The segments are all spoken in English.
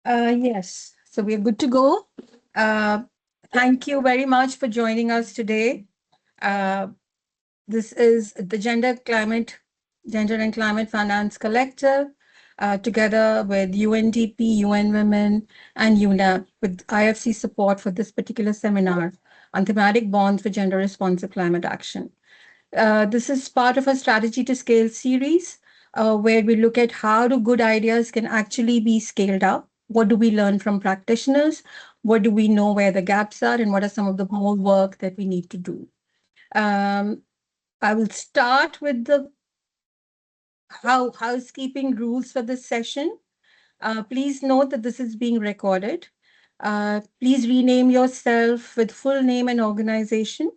Yes, so we are good to go. Uh, Thank you very much for joining us today. Uh, this is the Gender and Climate Finance Collective, together with UNDP, UN Women, and UNEP, with IFC support for this particular seminar on thematic bonds for gender responsive climate action. This is part of a strategy to scale series where we look at how do good ideas can actually be scaled up. What do we learn from practitioners? What do we know where the gaps are? And what are some of the more work that we need to do? Um, I will start with the housekeeping rules for this session. Please note that this is being recorded. Please rename yourself with full name and organization.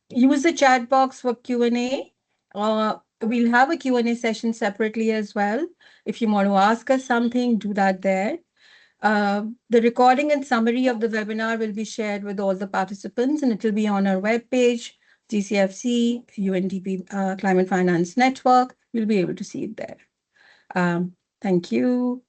Use the chat box for Q&A. We'll have a Q&A session separately as well. If you want to ask us something, do that there. The recording and summary of the webinar will be shared with all the participants, and it will be on our webpage, GCFC, UNDP Climate Finance Network. You'll be able to see it there. Thank you.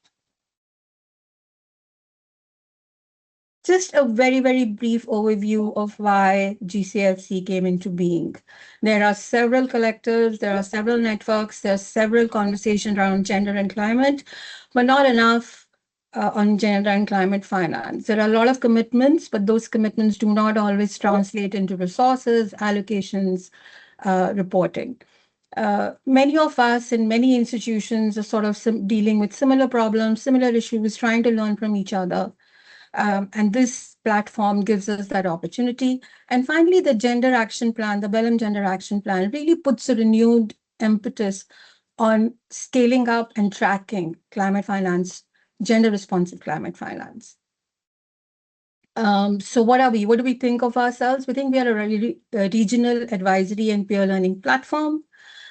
Just a very, very brief overview of why GCFC came into being. There are several collectives, there are several networks, there are several conversations around gender and climate, but not enough on gender and climate finance. There are a lot of commitments, but those commitments do not always translate into resources, allocations, reporting. Many of us in many institutions are sort of dealing with similar problems, similar issues, trying to learn from each other. And this platform gives us that opportunity. And finally, the Gender Action Plan, the Bellum Gender Action Plan, really puts a renewed impetus on scaling up and tracking climate finance, gender responsive climate finance. So what are we? What do we think of ourselves? We think we are a regional advisory and peer learning platform.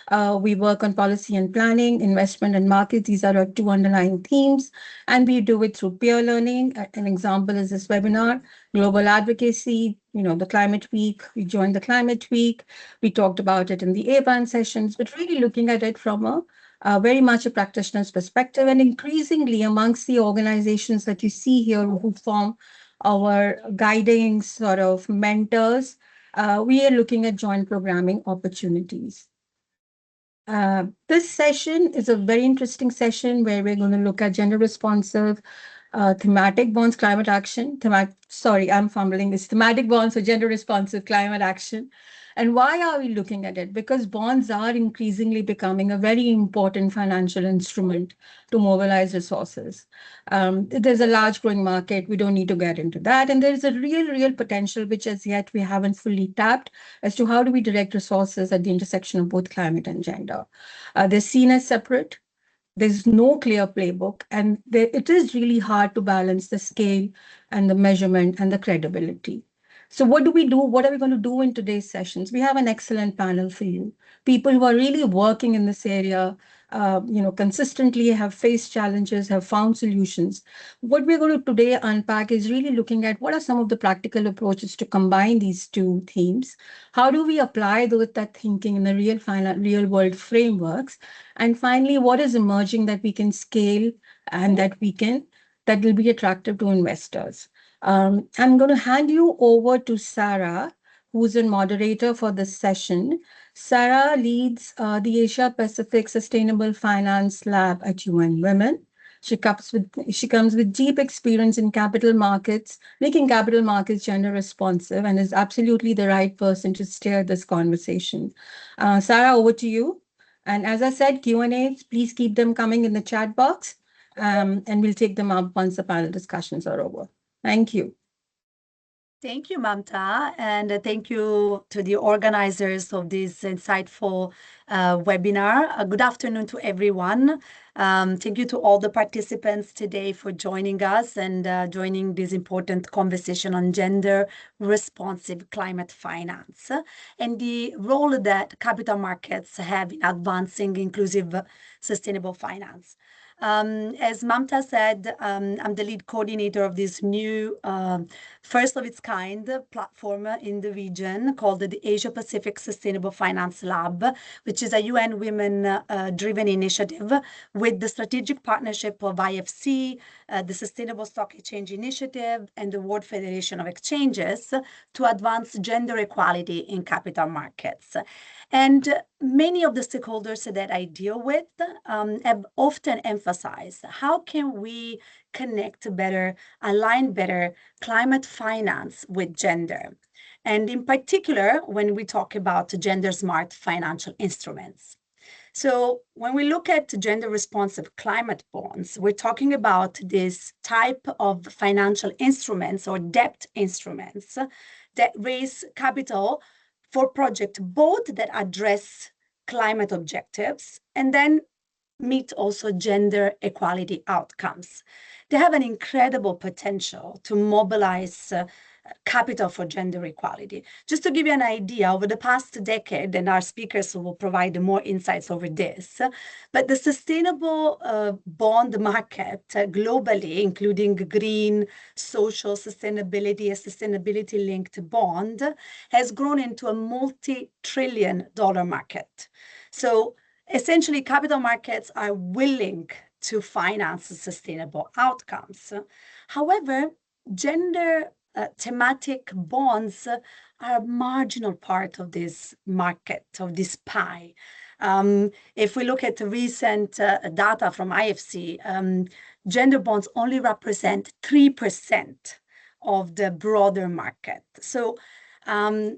We work on policy and planning, investment and markets. These are our two underlying themes, and we do it through peer learning. An example is this webinar, global advocacy, the climate week. We joined the climate week. We talked about it in the A-band sessions, but really looking at it from a very much a practitioner's perspective, and increasingly amongst the organizations that you see here who form our guiding sort of mentors, we are looking at joint programming opportunities. This session is a very interesting session where we're going to look at gender responsive thematic bonds, climate action. I'm fumbling. It's thematic bonds for gender responsive climate action. And why are we looking at it? Because bonds are increasingly becoming a very important financial instrument to mobilize resources. There's a large growing market. We don't need to get into that. And there's a real potential, which as yet we haven't fully tapped, as to how do we direct resources at the intersection of both climate and gender. They're seen as separate. There's no clear playbook, and it is really hard to balance the scale and the measurement and the credibility. So what do we do? What are we going to do in today's sessions? We have an excellent panel for you. People who are really working in this area, consistently have faced challenges, have found solutions. What we're going to today unpack is really looking at what are some of the practical approaches to combine these two themes. How do we apply that thinking in the real world frameworks? And finally, what is emerging that we can scale and that will be attractive to investors? I'm going to hand you over to Sarah, who's a moderator for this session. Sarah leads the Asia Pacific Sustainable Finance Lab at UN Women. She comes with deep experience in capital markets, making capital markets gender responsive, and is absolutely the right person to steer this conversation. Sarah, over to you. And as I said, Q&As, please keep them coming in the chat box, and we'll take them up once the panel discussions are over. Thank you. Thank you, Mamta, and thank you to the organizers of this insightful webinar. Good afternoon to everyone. Thank you to all the participants today for joining us and joining this important conversation on gender responsive climate finance and the role that capital markets have in advancing inclusive sustainable finance. As Mamta said, I'm the lead coordinator of this new first of its kind platform in the region called the Asia Pacific Sustainable Finance Lab, which is a UN women driven initiative with the strategic partnership of IFC, the Sustainable Stock Exchange Initiative, and the World Federation of Exchanges to advance gender equality in capital markets. And many of the stakeholders that I deal with have often emphasized how can we connect better, align better climate finance with gender. And in particular, when we talk about gender smart financial instruments. So when we look at gender responsive climate bonds, we're talking about this type of financial instruments or debt instruments that raise capital for projects both that address climate objectives and then meet also gender equality outcomes. They have an incredible potential to mobilize capital for gender equality. Just to give you an idea, over the past decade, and our speakers will provide more insights over this, but the sustainable bond market globally, including green, social sustainability, and sustainability-linked bond, has grown into a multi-trillion-dollar market. So essentially, capital markets are willing to finance sustainable outcomes. However, gender thematic bonds are a marginal part of this market, of this pie. If we look at the recent data from IFC, gender bonds only represent 3% of the broader market. So, and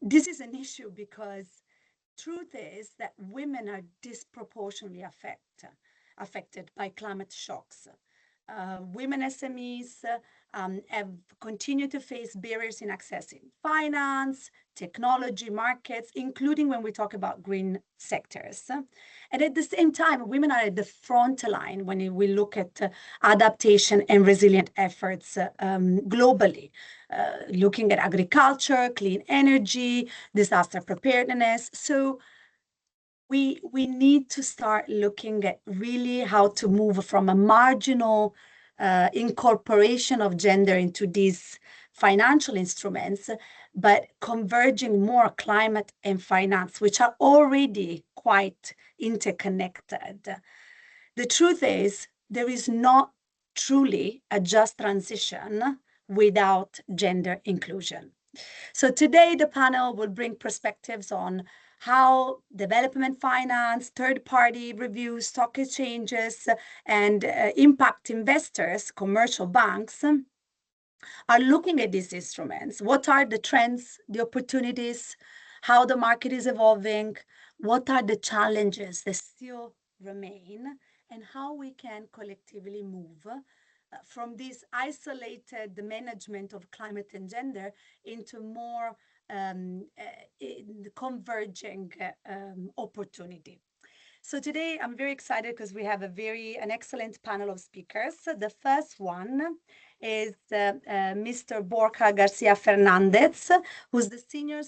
this is an issue because truth is that women are disproportionately affected by climate shocks. Women SMEs have continued to face barriers in accessing finance, technology markets, including when we talk about green sectors. And at the same time, women are at the front line when we look at adaptation and resilient efforts globally, looking at agriculture, clean energy, disaster preparedness. So we need to start looking at really how to move from a marginal incorporation of gender into these financial instruments, but converging more climate and finance, which are already quite interconnected. The truth is, there is not truly a just transition without gender inclusion. So today, the panel will bring perspectives on how development finance, third-party reviews, stock exchanges, and impact investors, commercial banks, are looking at these instruments. What are the trends, the opportunities, how the market is evolving, what are the challenges that still remain, and how we can collectively move from this isolated management of climate and gender into more converging opportunity. So today I'm very excited because we have an excellent panel of speakers. The first one is Mr. Borja Garcia Fernandez, who's the Senior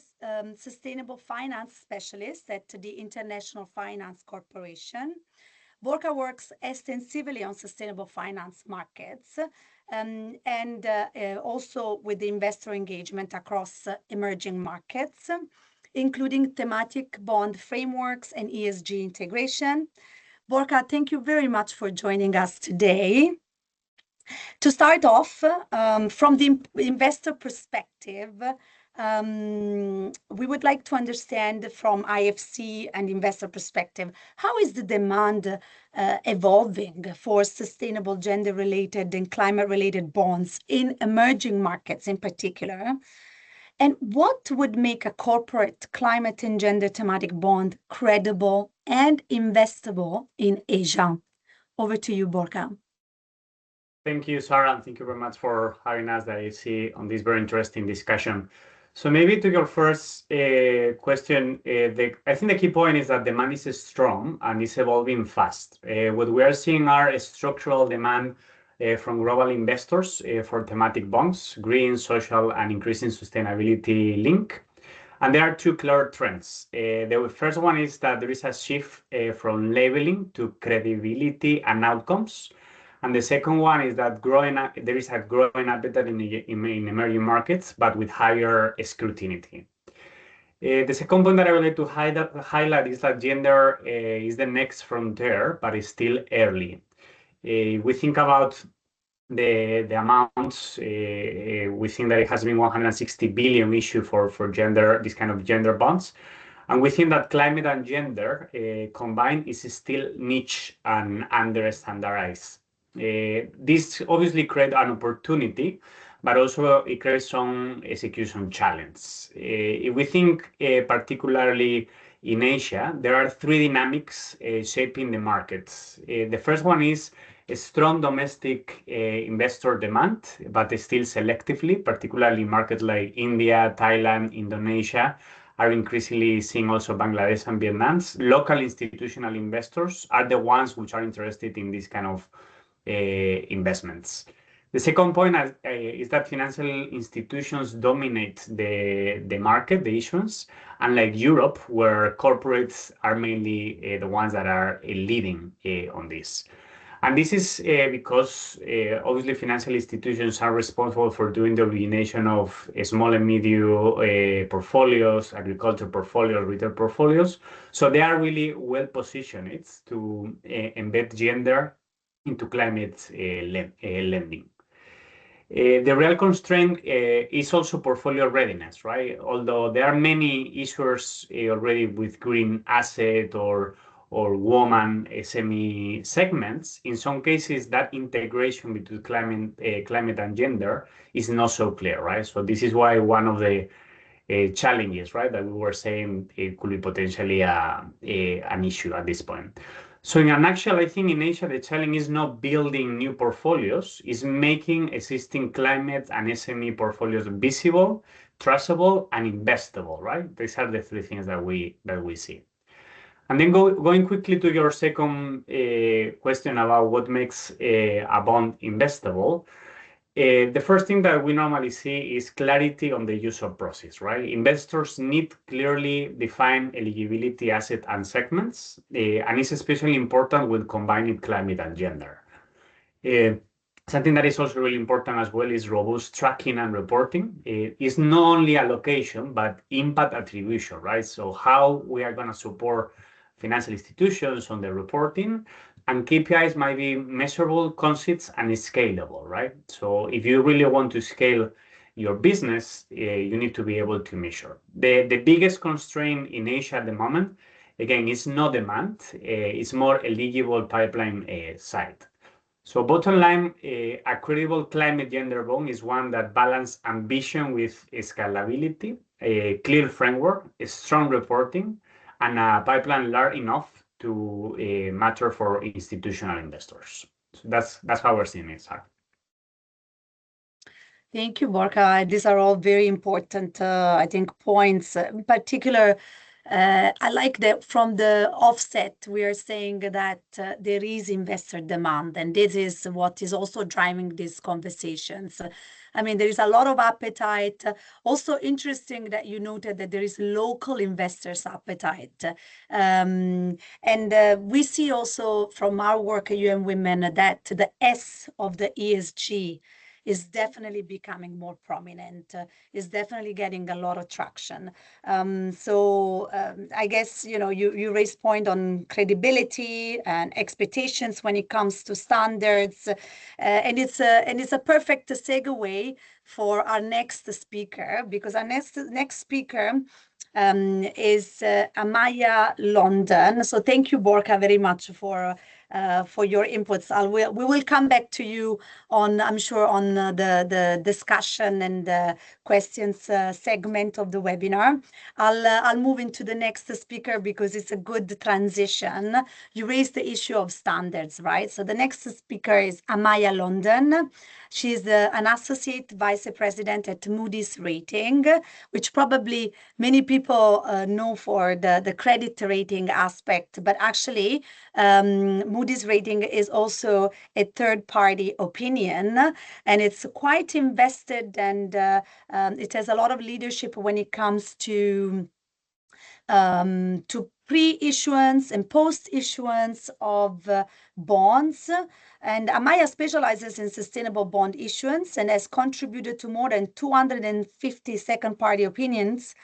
Sustainable Finance Specialist at the International Finance Corporation. Borja works extensively on sustainable finance markets and also with the investor engagement across emerging markets, including thematic bond frameworks and ESG integration. Borja, thank you very much for joining us today. To start off, from the investor perspective, we would like to understand from IFC and investor perspective, how is the demand evolving for sustainable gender-related and climate-related bonds in emerging markets in particular? And what would make a corporate climate and gender thematic bond credible and investable in Asia? Over to you, Borja. Thank you, Sarah, and thank you very much for having us at IFC on this very interesting discussion. So maybe to your first question, I think the key point is that demand is strong and it's evolving fast. What we are seeing are a structural demand from global investors for thematic bonds, green, social, and increasing sustainability link. And there are two clear trends. The first one is that there is a shift from labeling to credibility and outcomes. And the second one is that there is a growing appetite in emerging markets, but with higher scrutiny. The second point that I would like to highlight is that gender is the next frontier, but it's still early. We think about the amounts, we think that it has been 160 billion issue for gender, this kind of gender bonds. And we think that climate and gender combined is still niche and under standardized. This obviously creates an opportunity, but also it creates some execution challenge. If we think particularly in Asia, there are three dynamics shaping the markets. The first one is a strong domestic investor demand, but still selectively, particularly markets like India, Thailand, Indonesia, are increasingly seeing also Bangladesh and Vietnam's. Local institutional investors are the ones which are interested in this kind of investments. The second point is that financial institutions dominate the market, the issuance, unlike Europe, where corporates are mainly the ones that are leading on this. And this is because obviously financial institutions are responsible for doing the origination of small and medium portfolios, agriculture portfolios, retail portfolios. So they are really well positioned to embed gender into climate lending. The real constraint is also portfolio readiness, right? Although there are many issuers already with green asset or woman SME segments, in some cases that integration between climate and gender is not so clear, right? So this is why one of the challenges, right, that we were saying it could be potentially an issue at this point. So in a nutshell, I think in Asia, the challenge is not building new portfolios, is making existing climate and SME portfolios visible, trustable, and investable, right? These are the three things that we see. And then going quickly to your second question about what makes a bond investable. The first thing that we normally see is clarity on the user process, right? Investors need clearly defined eligibility asset and segments, and it's especially important with combining climate and gender. Something that is also really important as well is robust tracking and reporting. It's not only allocation, but impact attribution, right? So how we are going to support financial institutions on the reporting, and KPIs might be measurable, consistent, and scalable, right? So if you really want to scale your business, you need to be able to measure. The biggest constraint in Asia at the moment, again, is not demand, it's more eligible pipeline side. So bottom line, a credible climate gender bond is one that balances ambition with scalability, a clear framework, a strong reporting, and a pipeline large enough to matter for institutional investors. So that's how we're seeing it, Sarah. Thank you, Borja. These are all very important, I think, points. In particular, I like that from the offset, we are saying that there is investor demand, and this is what is also driving these conversations. I mean, there is a lot of appetite. Also interesting that you noted that there is local investors' appetite. And we see also from our work at UN Women that the S of the ESG is definitely becoming more prominent, is definitely getting a lot of traction. I guess, you raised point on credibility and expectations when it comes to standards. And it's a perfect segue for our next speaker, because our next speaker is Amaya London. So thank you, Borja, very much for your inputs. We will come back to you on, I'm sure, on the discussion and the questions segment of the webinar. I'll move into the next speaker because it's a good transition. You raised the issue of standards, right? So the next speaker is Amaya London. She's an associate vice president at Moody's Rating, which probably many people know for the credit rating aspect, but actually Moody's rating is also a third-party opinion, and it's quite invested, and it has a lot of leadership when it comes to pre-issuance and post-issuance of bonds. And Amaya specializes in sustainable bond issuance and has contributed to more than 250 second-party opinions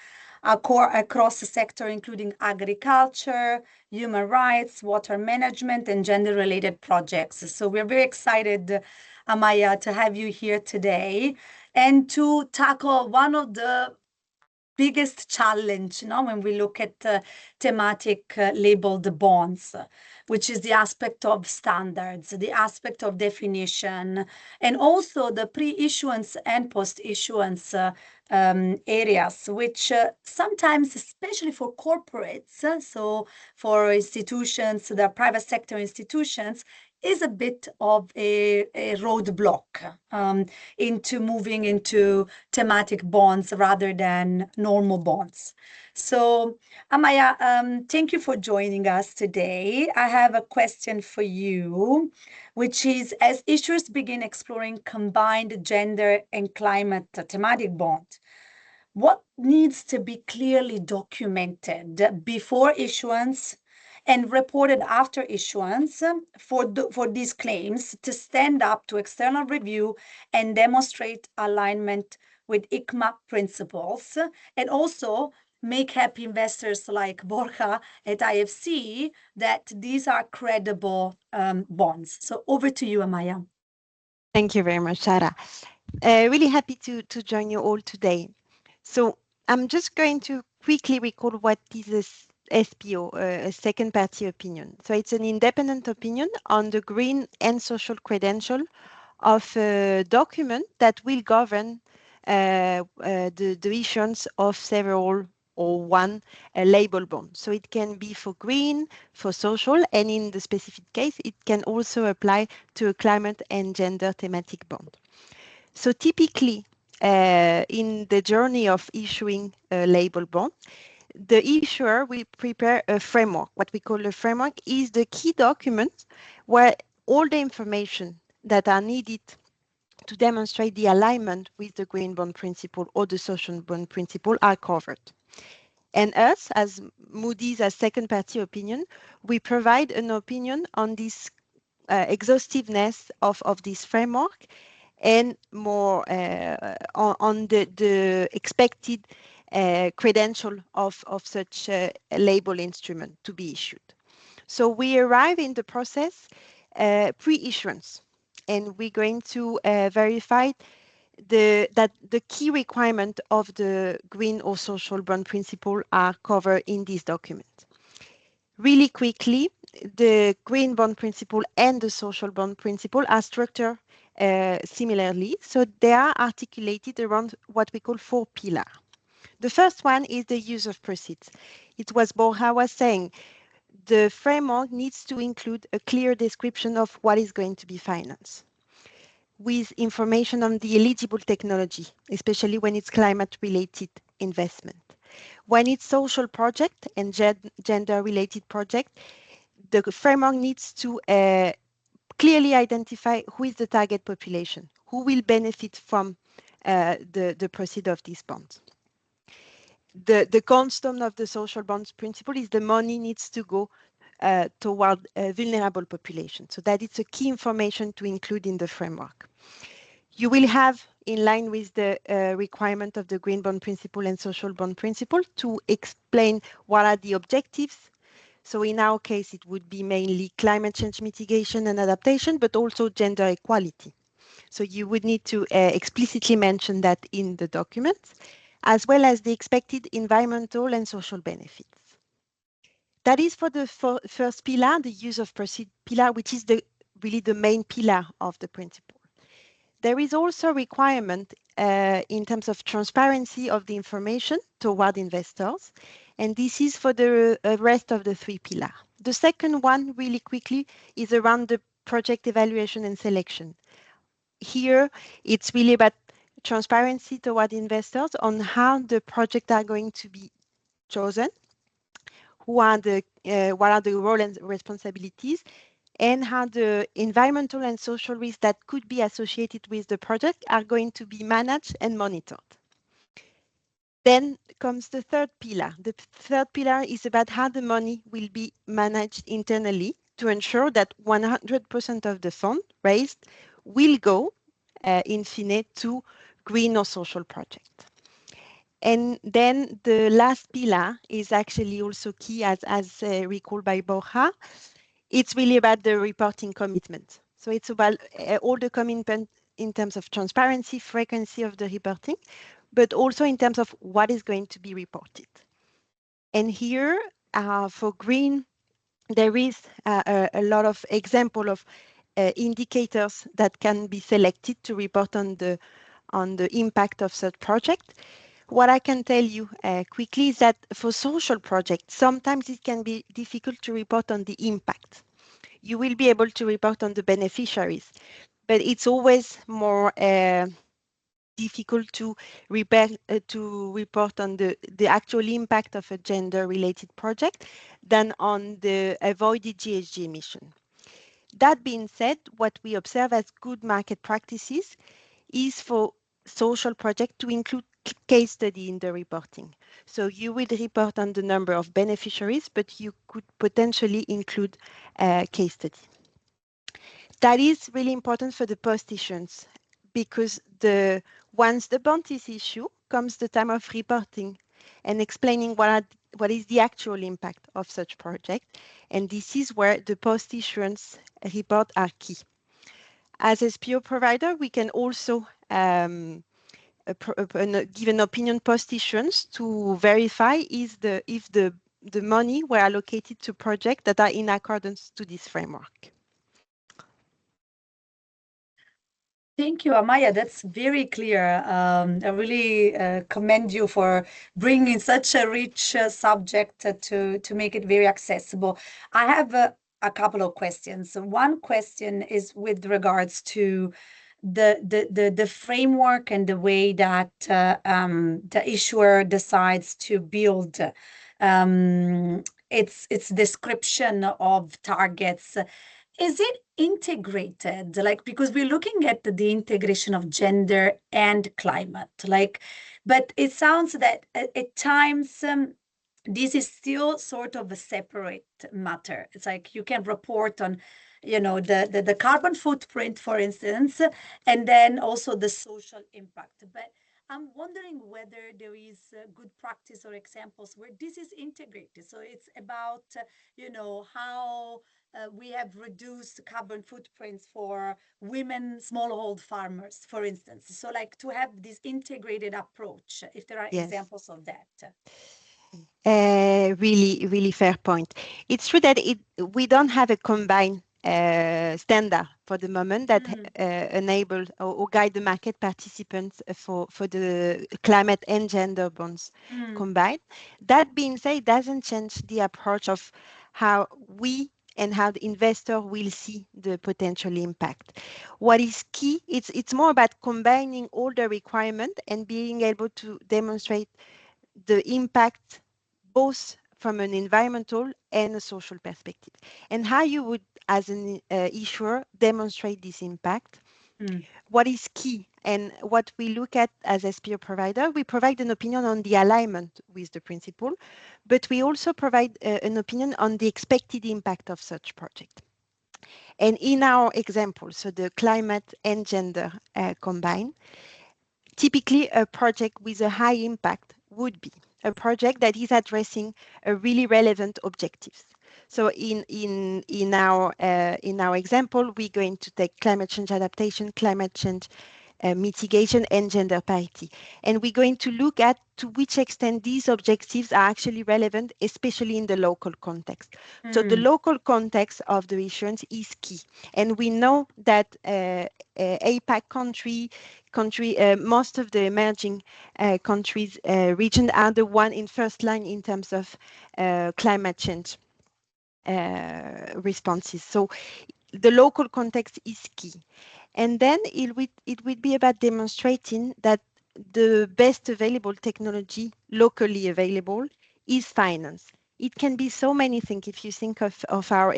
across the sector, including agriculture, human rights, water management, and gender-related projects. So we're very excited, Amaya, to have you here today and to tackle one of the biggest challenge, when we look at thematic labeled bonds, which is the aspect of standards, the aspect of definition, and also the pre-issuance and post-issuance areas, which sometimes, especially for corporates, so for institutions, the private sector institutions, is a bit of a roadblock into moving into thematic bonds rather than normal bonds. So, Amaya, thank you for joining us today. I have a question for you, which is, as issuers begin exploring combined gender and climate thematic bonds, what needs to be clearly documented before issuance and reported after issuance for these claims to stand up to external review and demonstrate alignment with ICMA principles, and also make happy investors like Borja at IFC that these are credible bonds. So over to you, Amaya. Thank you very much, Sarah. Really happy to join you all today. So I'm just going to quickly recall what is a SPO, a second party opinion. So it's an independent opinion on the green and social credential of a document that will govern the issuance of several or one label bond. So it can be for green, for social, and in the specific case, it can also apply to a climate and gender thematic bond. So typically, in the journey of issuing a label bond, the issuer will prepare a framework. What we call a framework is the key document where all the information that are needed to demonstrate the alignment with the green bond principle or the social bond principle are covered. And us, as Moody's, as second party opinion, we provide an opinion on this exhaustiveness of this framework and more on the expected credential of such a label instrument to be issued. So we arrive in the process pre-issuance, and we're going to verify that the key requirement of the green or social bond principle are covered in this document. Really quickly, the green bond principle and the social bond principle are structured similarly. So they are articulated around what we call 4 pillars. The first one is the use of proceeds. It was Borja was saying, the framework needs to include a clear description of what is going to be financed, with information on the eligible technology, especially when it's climate-related investment. When it's social project and gender-related project, the framework needs to clearly identify who is the target population, who will benefit from the proceeds of these bonds. The cornerstone of the social bonds principle is the money needs to go toward a vulnerable population. So that is a key information to include in the framework. You will have, in line with the requirement of the green bond principle and social bond principle, to explain what are the objectives. So in our case, it would be mainly climate change mitigation and adaptation, but also gender equality. So you would need to explicitly mention that in the documents, as well as the expected environmental and social benefits. That is for the first pillar, the use of proceeds pillar, which is really the main pillar of the principle. There is also a requirement in terms of transparency of the information toward investors, and this is for the rest of the 3 pillars. The second one, really quickly, is around the project evaluation and selection. Here, it's really about transparency toward investors on how the projects are going to be chosen, what are the role and responsibilities, and how the environmental and social risks that could be associated with the project are going to be managed and monitored. Then comes the third pillar. The third pillar is about how the money will be managed internally to ensure that 100% of the fund raised will go in fine to green or social projects. And then the last pillar is actually also key, as recalled by Borja. It's really about the reporting commitment. So it's about all the commitment in terms of transparency, frequency of the reporting, but also in terms of what is going to be reported. And here, for green, there is a lot of example of indicators that can be selected to report on the impact of such project. What I can tell you quickly is that for social projects, sometimes it can be difficult to report on the impact. You will be able to report on the beneficiaries, but it's always more difficult to report on the actual impact of a gender-related project than on the avoided GHG emission. That being said, what we observe as good market practices is for social project to include case study in the reporting. So you will report on the number of beneficiaries, but you could potentially include case study. That is really important for the post-issuance because once the bond is issued, comes the time of reporting and explaining what is the actual impact of such project. And this is where the post-issuance report are key. As a SPO provider, we can also give an opinion post-issuance to verify if the money were allocated to projects that are in accordance to this framework. Thank you, Amaya. That's very clear. I really commend you for bringing such a rich subject to make it very accessible. I have a couple of questions. One question is with regards to the framework and the way that the issuer decides to build its description of targets. Is it integrated? Like, because we're looking at the integration of gender and climate, but it sounds that at times this is still sort of a separate matter. It's like you can report on, the carbon footprint, for instance, and then also the social impact. But I'm wondering whether there is good practice or examples where this is integrated. So it's about, how we have reduced carbon footprints for women smallhold farmers, for instance. So like to have this integrated approach, if there are examples of that. Really, really fair point. It's true that we don't have a combined standard for the moment that enable or guide the market participants for the climate and gender bonds combined. That being said, it doesn't change the approach of how we and how the investor will see the potential impact. What is key, it's more about combining all the requirements and being able to demonstrate the impact both from an environmental and a social perspective. And how you would, as an issuer, demonstrate this impact. What is key and what we look at as SPO provider, we provide an opinion on the alignment with the principle, but we also provide an opinion on the expected impact of such project. And in our example, so the climate and gender combined, typically a project with a high impact would be a project that is addressing a really relevant objectives. So in our example, we're going to take climate change adaptation, climate change mitigation, and gender parity. And we're going to look at to which extent these objectives are actually relevant, especially in the local context. So the local context of the issuance is key. And we know that APAC country, most of the emerging countries region are the one in first line in terms of climate change responses. So the local context is key. And then it would be about demonstrating that the best available technology, locally available, is financed. It can be so many things. If you think of our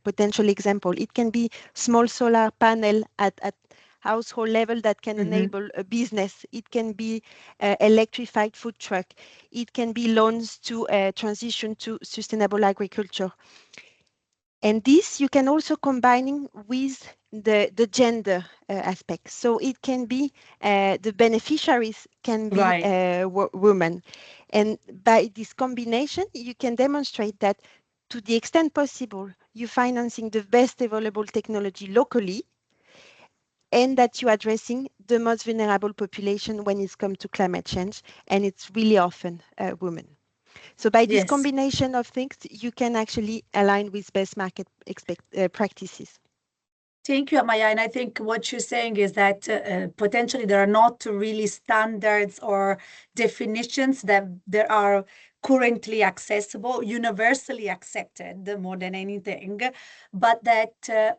potential example, it can be small solar panel at household level that can enable a business. It can be electrified food truck. It can be loans to transition to sustainable agriculture. And this you can also combining with the gender aspect. So it can be the beneficiaries can be women. And by this combination, you can demonstrate that to the extent possible, you're financing the best available technology locally and that you're addressing the most vulnerable population when it's come to climate change. And it's really often women. So by this combination of things, you can actually align with best market practices. Thank you, Amaya. And I think what you're saying is that potentially there are not really standards or definitions that there are currently accessible, universally accepted more than anything, but that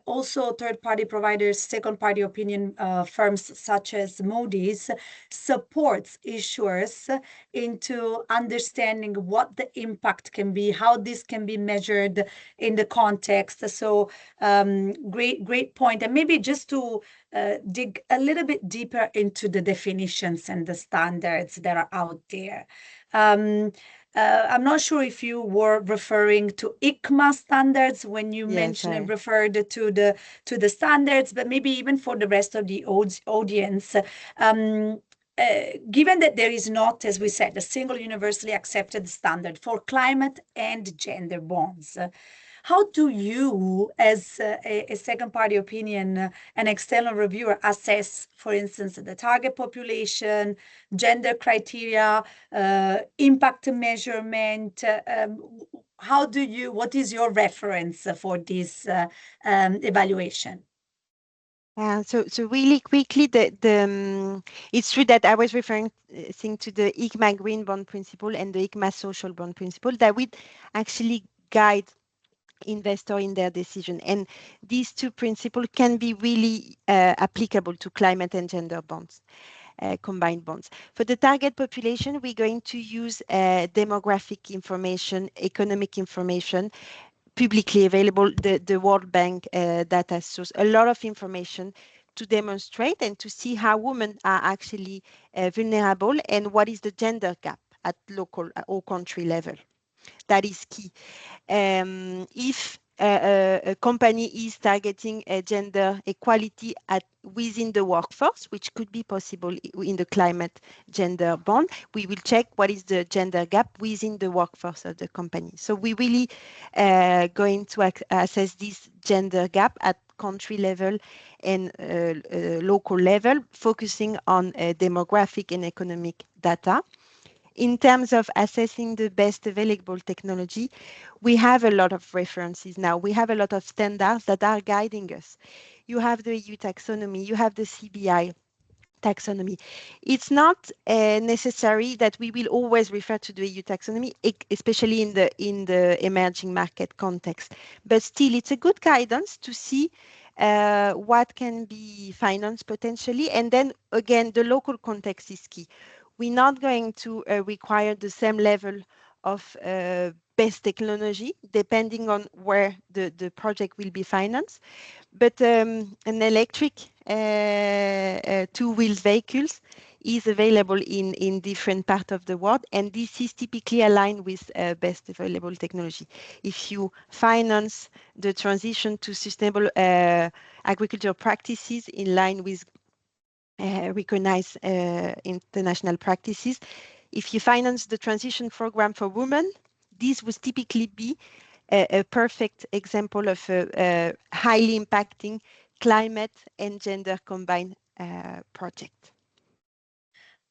also third-party providers, second-party opinion firms such as Moody's supports issuers into understanding what the impact can be, how this can be measured in the context. So great point. And maybe just to dig a little bit deeper into the definitions and the standards that are out there. I'm not sure if you were referring to ICMA standards when you mentioned and referred to the standards, but maybe even for the rest of the audience. Given that there is not, as we said, a single universally accepted standard for climate and gender bonds, how do you, as a second-party opinion, an external reviewer, assess, for instance, the target population, gender criteria, impact measurement? What is your reference for this evaluation? So really quickly, it's true that I was referring to the ICMA Green Bond Principle and the ICMA Social Bond Principle that would actually guide investor in their decision. And these two principles can be really applicable to climate and gender bonds, combined bonds. For the target population, we're going to use demographic information, economic information, publicly available, the World Bank data source, a lot of information to demonstrate and to see how women are actually vulnerable and what is the gender gap at local or country level. That is key. If a company is targeting a gender equality within the workforce, which could be possible in the climate gender bond, we will check what is the gender gap within the workforce of the company. So we really going to assess this gender gap at country level and local level, focusing on demographic and economic data. In terms of assessing the best available technology, we have a lot of references now. We have a lot of standards that are guiding us. You have the EU taxonomy, you have the CBI taxonomy. It's not necessary that we will always refer to the EU taxonomy, especially in the emerging market context. But still, it's a good guidance to see what can be financed potentially. And then again, the local context is key. We're not going to require the same level of best technology depending on where the project will be financed. But an electric two-wheel vehicles is available in different parts of the world, and this is typically aligned with best available technology. If you finance the transition to sustainable agricultural practices in line with recognized international practices, if you finance the transition program for women, this would typically be a perfect example of a highly impacting climate and gender combined project.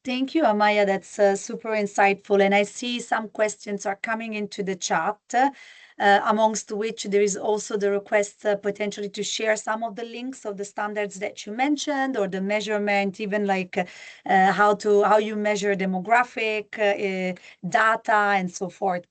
Thank you, Amaya. That's super insightful. And I see some questions are coming into the chat. amongst which there is also the request potentially to share some of the links of the standards that you mentioned, or the measurement, even like how you measure demographic data and so forth.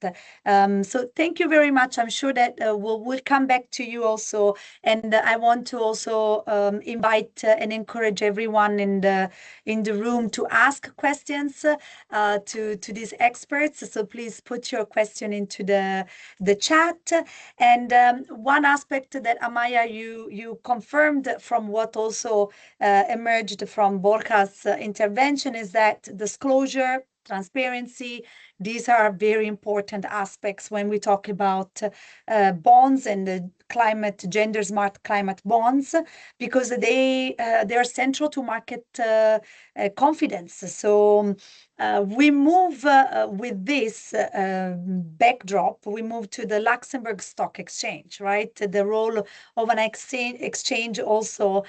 So thank you very much. I'm sure that we'll come back to you also, and I want to also invite and encourage everyone in the room to ask questions to these experts. So please put your question into the chat. And one aspect that Amaya you confirmed from what also emerged from Borja's intervention is that disclosure, transparency, these are very important aspects when we talk about bonds and the gender smart climate bonds, because they are central to market confidence. So we move with this backdrop, we move to the Luxembourg Stock Exchange, right? The role of an exchange also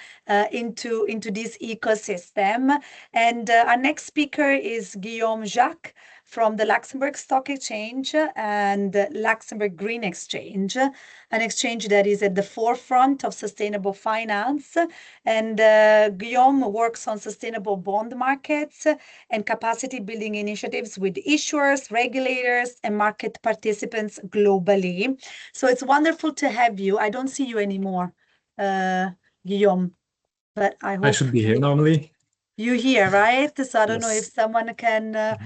into this ecosystem. And our next speaker is Guillaume Jacques from the Luxembourg Stock Exchange and Luxembourg Green Exchange, an exchange that is at the forefront of sustainable finance. And Guillaume works on sustainable bond markets and capacity building initiatives with issuers, regulators, and market participants globally. So it's wonderful to have you. I don't see you anymore, Guillaume, but I hope I should be here normally. you here, right? So I don't know if Yes. someone can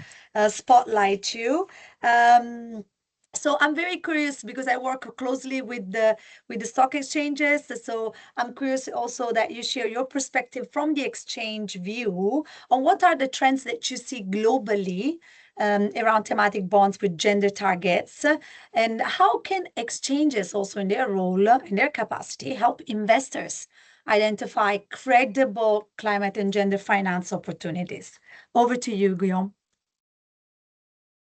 spotlight you. So I'm very curious because I work closely with the stock exchanges. So I'm curious also that you share your perspective from the exchange view on what are the trends that you see globally around thematic bonds with gender targets, and how can exchanges also in their role, in their capacity, help investors identify credible climate and gender finance opportunities. Over to you, Guillaume.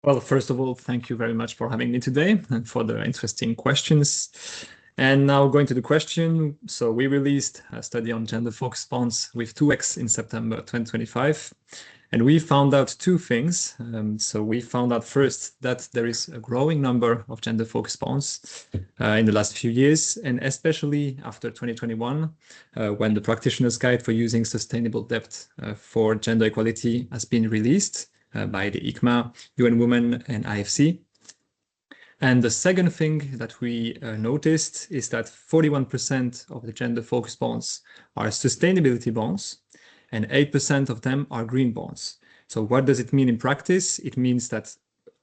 Well, first of all, thank you very much for having me today and for the interesting questions. And now going to the question. So we released a study on gender-focused bonds with 2X in September 2025. And we found out two things. So we found out first that there is a growing number of gender-focused bonds in the last few years, and especially after 2021, when the Practitioner's Guide for Using Sustainable Debt for Gender Equality has been released by the ICMA, UN Women, and IFC. And the second thing that we noticed is that 41% of the gender-focused bonds are sustainability bonds, and 8% of them are green bonds. So what does it mean in practice? It means that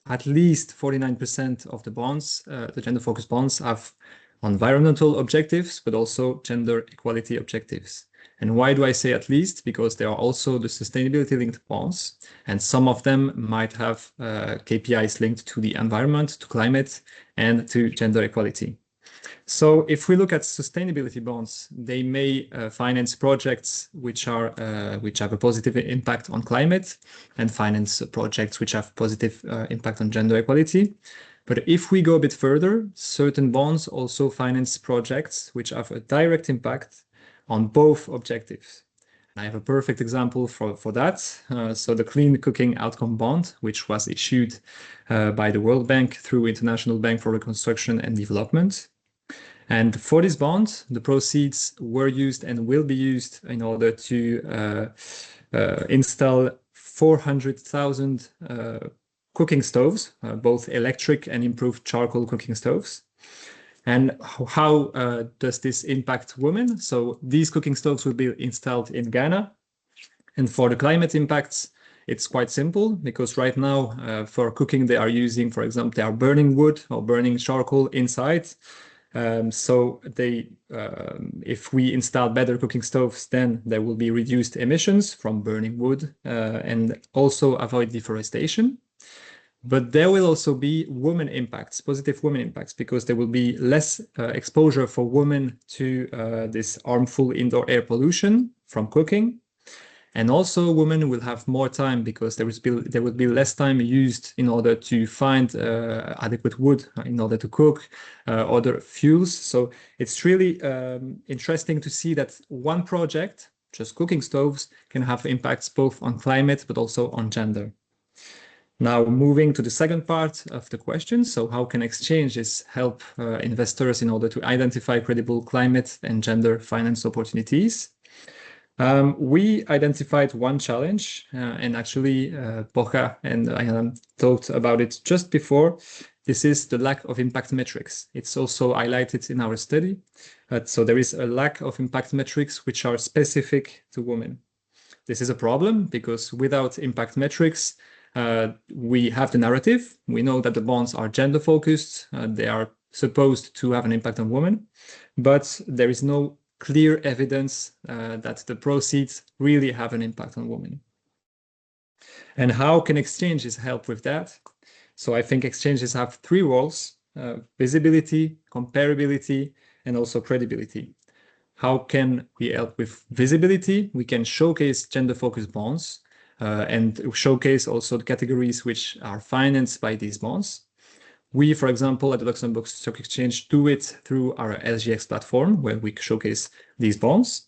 at least 49% of the bonds, the gender-focused bonds, have environmental objectives, but also gender equality objectives. And why do I say at least? Because there are also the sustainability-linked bonds, and some of them might have KPIs linked to the environment, to climate, and to gender equality. So if we look at sustainability bonds, they may finance projects which have a positive impact on climate, and finance projects which have positive impact on gender equality. But if we go a bit further, certain bonds also finance projects which have a direct impact on both objectives. I have a perfect example for that. So the Clean Cooking Outcome Bond, which was issued by the World Bank through International Bank for Reconstruction and Development. And for this bond, the proceeds were used and will be used in order to install 400,000 cooking stoves, both electric and improved charcoal cooking stoves. And how does this impact women? So these cooking stoves will be installed in Ghana. And for the climate impacts, it's quite simple, because right now for cooking, they are using, for example, they are burning wood or burning charcoal inside. So if we install better cooking stoves, then there will be reduced emissions from burning wood and also avoid deforestation. But there will also be women impacts, positive women impacts, because there will be less exposure for women to this harmful indoor air pollution from cooking. And also women will have more time, because there will be less time used in order to find adequate wood in order to cook other fuels. So it's really interesting to see that one project, just cooking stoves, can have impacts both on climate but also on gender. Now, moving to the second part of the question, so how can exchanges help investors in order to identify credible climate and gender finance opportunities? We identified one challenge, and actually Borja and I talked about it just before. This is the lack of impact metrics. It's also highlighted in our study. So there is a lack of impact metrics which are specific to women. This is a problem because without impact metrics, we have the narrative. We know that the bonds are gender focused. They are supposed to have an impact on women, but there is no clear evidence that the proceeds really have an impact on women. And how can exchanges help with that? So I think exchanges have three roles: visibility, comparability, and also credibility. How can we help with visibility? We can showcase gender-focused bonds and showcase also the categories which are financed by these bonds. We, for example, at the Luxembourg Stock Exchange, do it through our LGX platform, where we showcase these bonds.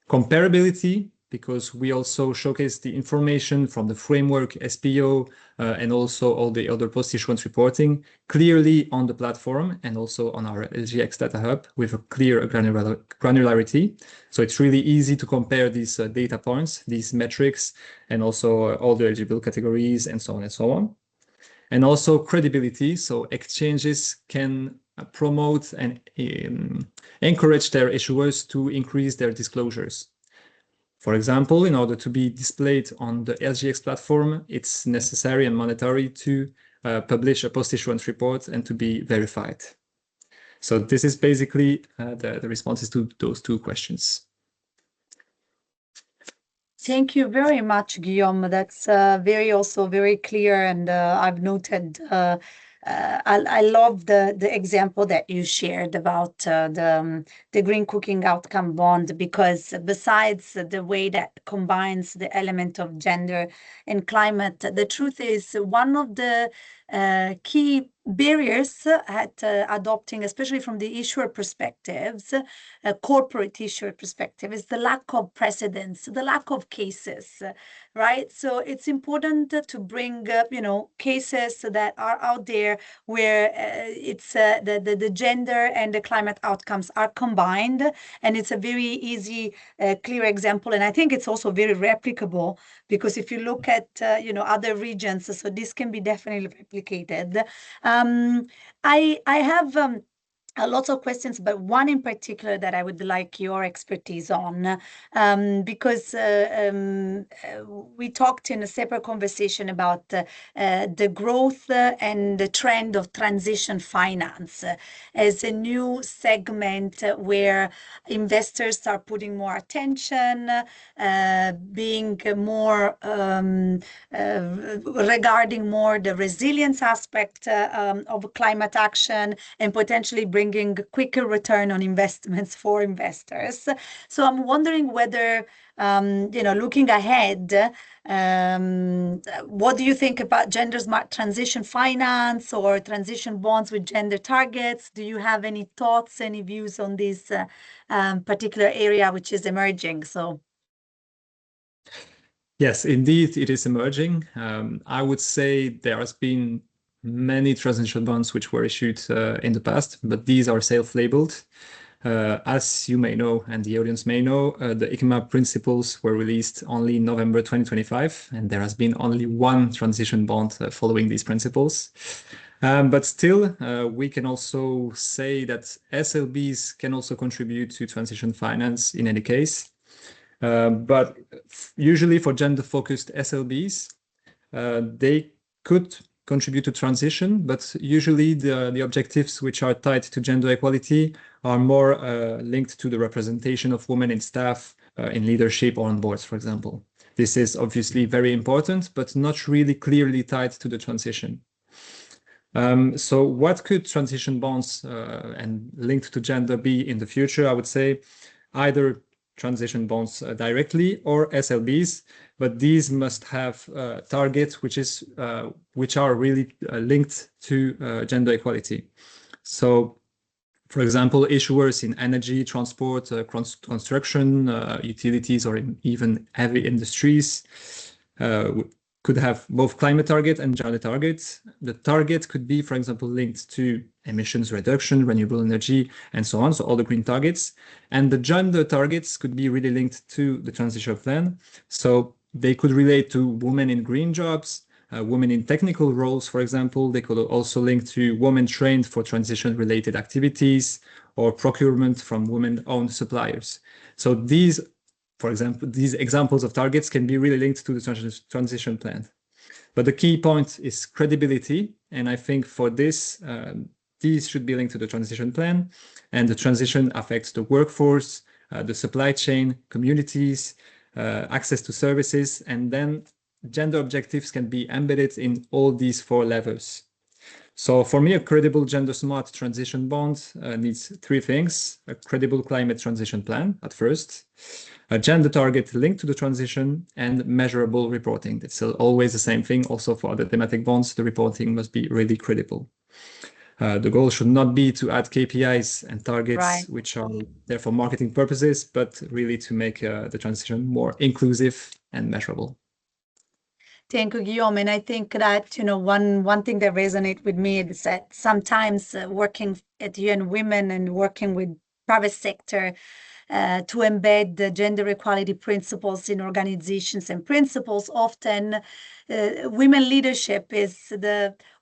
Comparability, because we also showcase the information from the framework SPO and also all the other post-issuance reporting clearly on the platform and also on our LGX data hub with a clear granularity. So it's really easy to compare these data points, these metrics, and also all the eligible categories and so on and so on. And also credibility, so exchanges can promote and encourage their issuers to increase their disclosures. For example, in order to be displayed on the LGX platform, it's necessary and mandatory to publish a post-issuance report and to be verified. So this is basically the responses to those two questions. Thank you very much, Guillaume. That's also very clear, and I've noted. I love the example that you shared about the green cooking outcome bond, because besides the way that combines the element of gender and climate, the truth is one of the key barriers at adopting, especially from the issuer perspectives, corporate issuer perspective, is the lack of precedents, the lack of cases, right? So it's important to bring cases that are out there where it's the gender and the climate outcomes are combined, and it's a very easy, clear example. And I think it's also very replicable, because if you look at other regions, so this can be definitely replicated. I have lots of questions, but one in particular that I would like your expertise on, because we talked in a separate conversation about the growth and the trend of transition finance as a new segment where investors are putting more attention, being more regarding more the resilience aspect of climate action, and potentially bringing quicker return on investments for investors. So I'm wondering whether, looking ahead, what do you think about gender smart transition finance or transition bonds with gender targets? Do you have any thoughts, any views on this particular area which is emerging? So. Yes, indeed, it is emerging. I would say there has been many transition bonds which were issued in the past, but these are self-labeled. As you may know, and the audience may know, the ICMA principles were released only in November 2025, and there has been only one transition bond following these principles. But still, we can also say that SLBs can also contribute to transition finance in any case. But usually for gender-focused SLBs, they could contribute to transition, but usually the objectives which are tied to gender equality are more linked to the representation of women in staff, in leadership, or on boards, for example. This is obviously very important, but not really clearly tied to the transition. So what could transition bonds and linked to gender be in the future? I would say either transition bonds directly or SLBs, but these must have targets which are really linked to gender equality. So, for example, issuers in energy, transport, construction, utilities, or in even heavy industries could have both climate target and gender targets. The target could be, for example, linked to emissions reduction, renewable energy, and so on, so all the green targets. And the gender targets could be really linked to the transition plan. So they could relate to women in green jobs, women in technical roles, for example. They could also link to women trained for transition-related activities or procurement from women-owned suppliers. So these, for example, these examples of targets can be really linked to the transition plan. But the key point is credibility. And I think for this, these should be linked to the transition plan. And the transition affects the workforce, the supply chain, communities, access to services, and then gender objectives can be embedded in all these 4 levels. So for me, a credible gender-smart transition bond needs 3 things: a credible climate transition plan at first, a gender target linked to the transition, and measurable reporting. It's always the same thing. Also for the thematic bonds, the reporting must be really credible. The goal should not be to add KPIs and targets, which are there for marketing purposes, but really to make the transition more inclusive and measurable. Thank you, Guillaume. And I think that, one thing that resonates with me is that sometimes working at UN Women and working with private sector to embed the gender equality principles in organizations and principles, often women leadership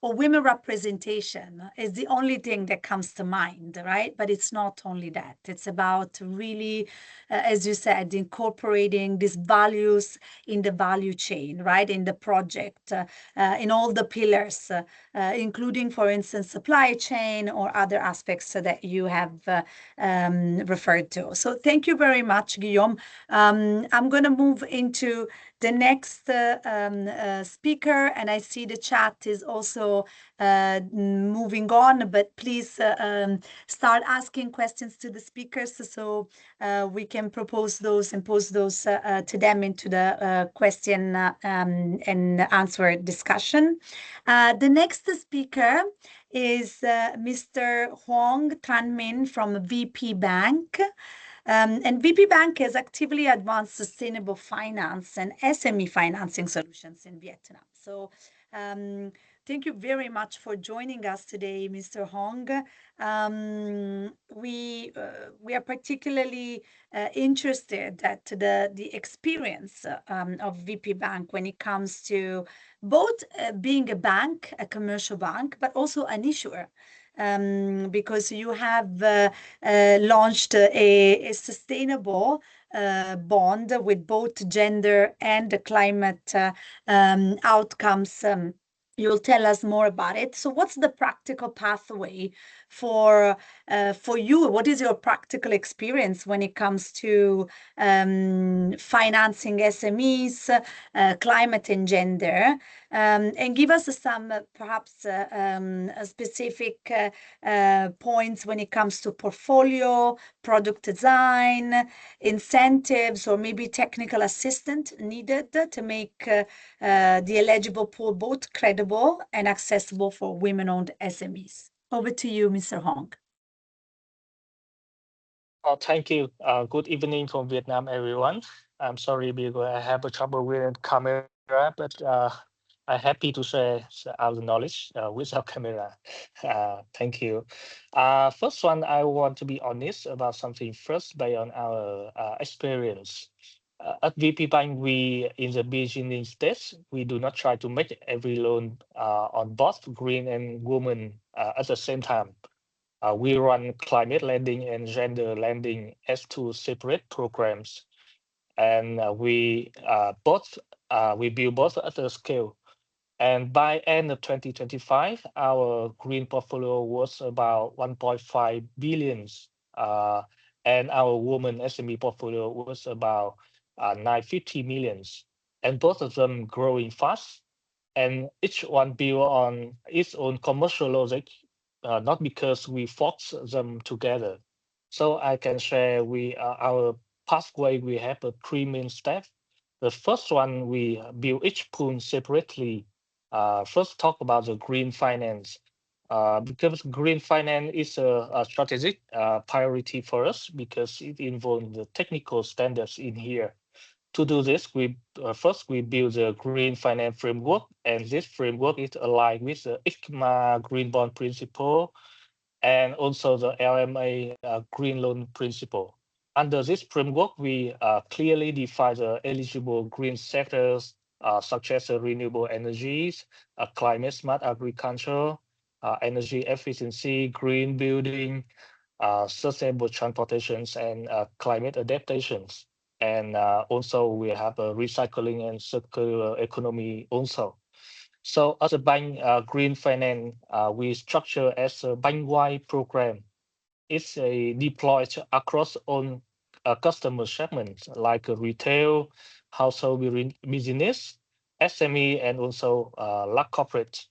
or women representation is the only thing that comes to mind, right? But it's not only that. It's about really, as you said, incorporating these values in the value chain, right? In the project, in all the pillars, including, for instance, supply chain or other aspects that you have referred to. So thank you very much, Guillaume. I'm going to move into the next speaker, and I see the chat is also moving on, but please start asking questions to the speakers so we can propose those and pose those to them into the question and answer discussion. The next speaker is Mr. Huang Thanh from VP Bank. And VP Bank has actively advanced sustainable finance and SME financing solutions in Vietnam. So thank you very much for joining us today, Mr. Hong. We are particularly interested at the experience of VP Bank when it comes to both being a bank, a commercial bank, but also an issuer. Because you have launched a sustainable bond with both gender and climate outcomes. You'll tell us more about it. So what's the practical pathway for you? What is your practical experience when it comes to financing SMEs, climate and gender? And give us some perhaps specific points when it comes to portfolio, product design, incentives, or maybe technical assistance needed to make the eligible pool both credible and accessible for women-owned SMEs. Over to you, Mr. Hong. Thank you. Good evening from Vietnam, everyone. I'm sorry because I have a trouble with camera, but I'm happy to share our knowledge without camera. Thank you. First one, I want to be honest about something first based on our experience. At VP Bank, we, in the beginning stage, we do not try to make every loan on both green and women at the same time. We run climate lending and gender lending as 2 separate programs, and we build both at a scale. And by end of 2025, our green portfolio was about 1.5 billion, and our women SME portfolio was about 950 million, and both of them growing fast, and each one built on its own commercial logic, not because we force them together. So I can share our pathway. We have 3 main steps. The first one, we build each pool separately. First, talk about the green finance. Because green finance is a strategic priority for us because it involves the technical standards in here. To do this, we first we build the green finance framework, and this framework is aligned with the ICMA green bond principle and also the LMA green loan principle. Under this framework, we clearly define the eligible green sectors such as renewable energies, climate smart agriculture, energy efficiency, green building, sustainable transportations, and climate adaptations. And also we have a recycling and circular economy also. So as a bank, green finance, we structure as a bank-wide program. It's deployed across all customer segments like retail, household business, SME, and also large corporate.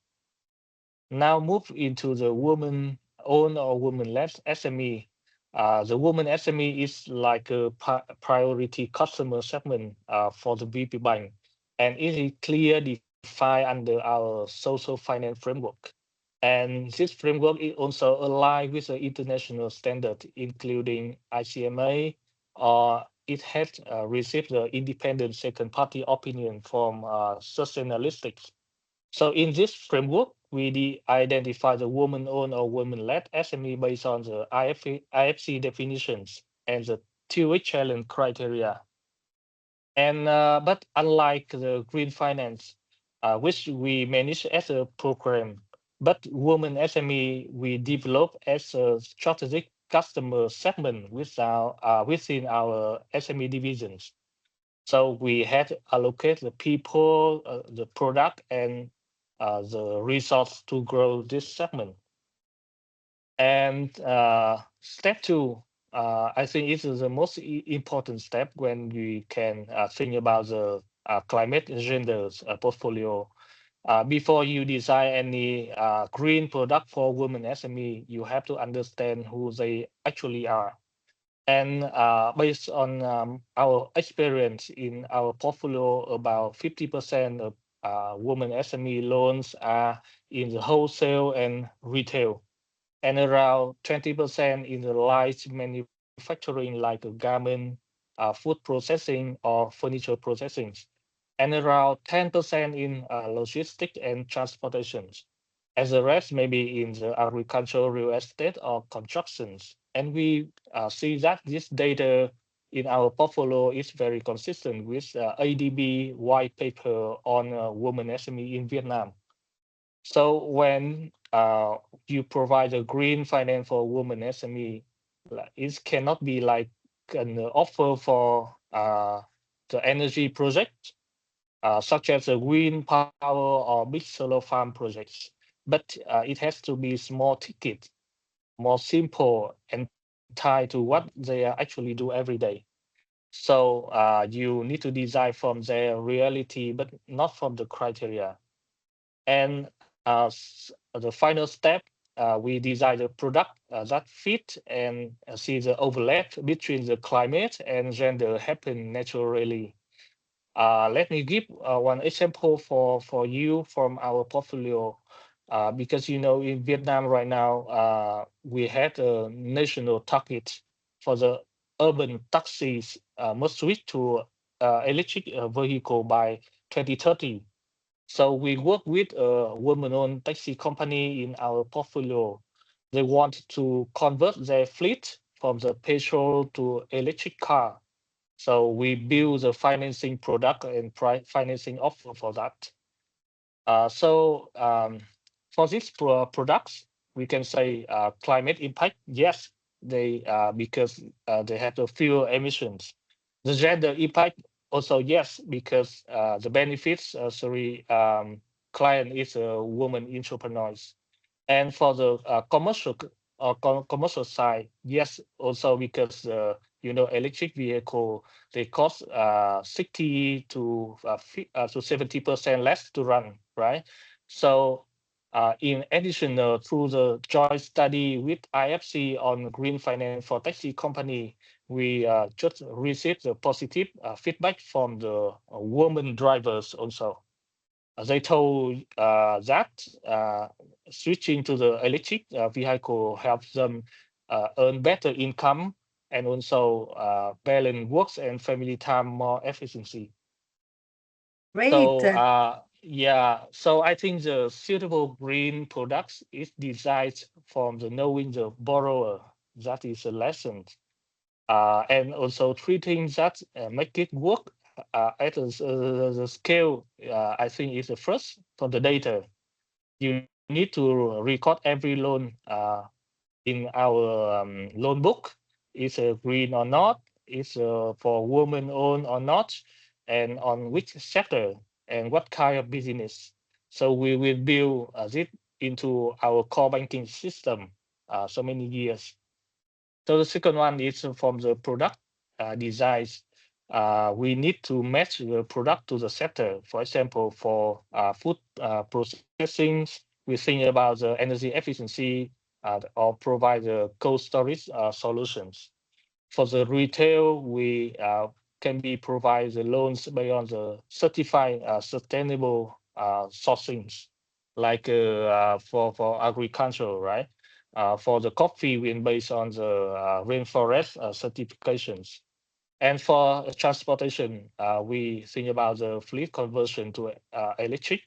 Now move into the woman-owned or woman-led SME. The woman SME is like a priority customer segment for the VP Bank, and it is clearly defined under our social finance framework. And this framework is also aligned with the international standard, including ICMA, or it has received the independent second-party opinion from Sustainalytics. So in this framework, we identify the woman-owned or woman-led SME based on the IFC definitions and the two challenge criteria. And but unlike the green finance, which we manage as a program, but women SME we develop as a strategic customer segment within our SME divisions. So we had to allocate the people, the product, and the resource to grow this segment. And step two, I think it is the most important step when we can think about the climate genders portfolio. Before you design any green product for women SME, you have to understand who they actually are. And based on our experience in our portfolio, about 50% of women SME loans are in the wholesale and retail, and around 20% in the light manufacturing like a garment, food processing, or furniture processing, and around 10% in logistics and transportation. As the rest maybe in the agricultural, real estate, or constructions. And we see that this data in our portfolio is very consistent with ADB white paper on women SME in Vietnam. So when you provide a green finance for women SME, it cannot be like an offer for the energy project, such as a wind power or big solar farm projects. But it has to be small ticket, more simple, and tied to what they actually do every day. So you need to design from their reality, but not from the criteria. And the final step, we design the product that fit and see the overlap between the climate and gender happen naturally. Let me give one example for you from our portfolio, because in Vietnam right now we had a national target for the urban taxis must switch to electric vehicle by 2030. So we work with a woman-owned taxi company in our portfolio. They want to convert their fleet from the petrol to electric car. So we build the financing product and financing offer for that. For these products, we can say climate impact. Yes, they because they have the fuel emissions. The gender impact also yes, because the benefits. Client is a woman entrepreneurs. And for the commercial side, yes, also because electric vehicle they cost 60 to 70% less to run, right? So in addition, through the joint study with IFC on green finance for taxi company, we just received the positive feedback from the women drivers also. They told that switching to the electric vehicle helps them earn better income and also balance works and family time more efficiency. Great. So yeah, so I think the suitable green products is designed from the knowing the borrower. That is a lesson. And also treating that make it work at the scale. I think is the first from the data. You need to record every loan in our loan book. Is green or not? Is for women owned or not? And on which sector and what kind of business? So we will build it into our core banking system so many years. So the second one is from the product designs. We need to match the product to the sector. For example, for food processing, we think about the energy efficiency or provide the cold storage solutions. For the retail, we can be provide the loans based on the certified sustainable sourcings, like for agriculture, right? For the coffee, we based on the rainforest certifications. And for transportation, we think about the fleet conversion to electric.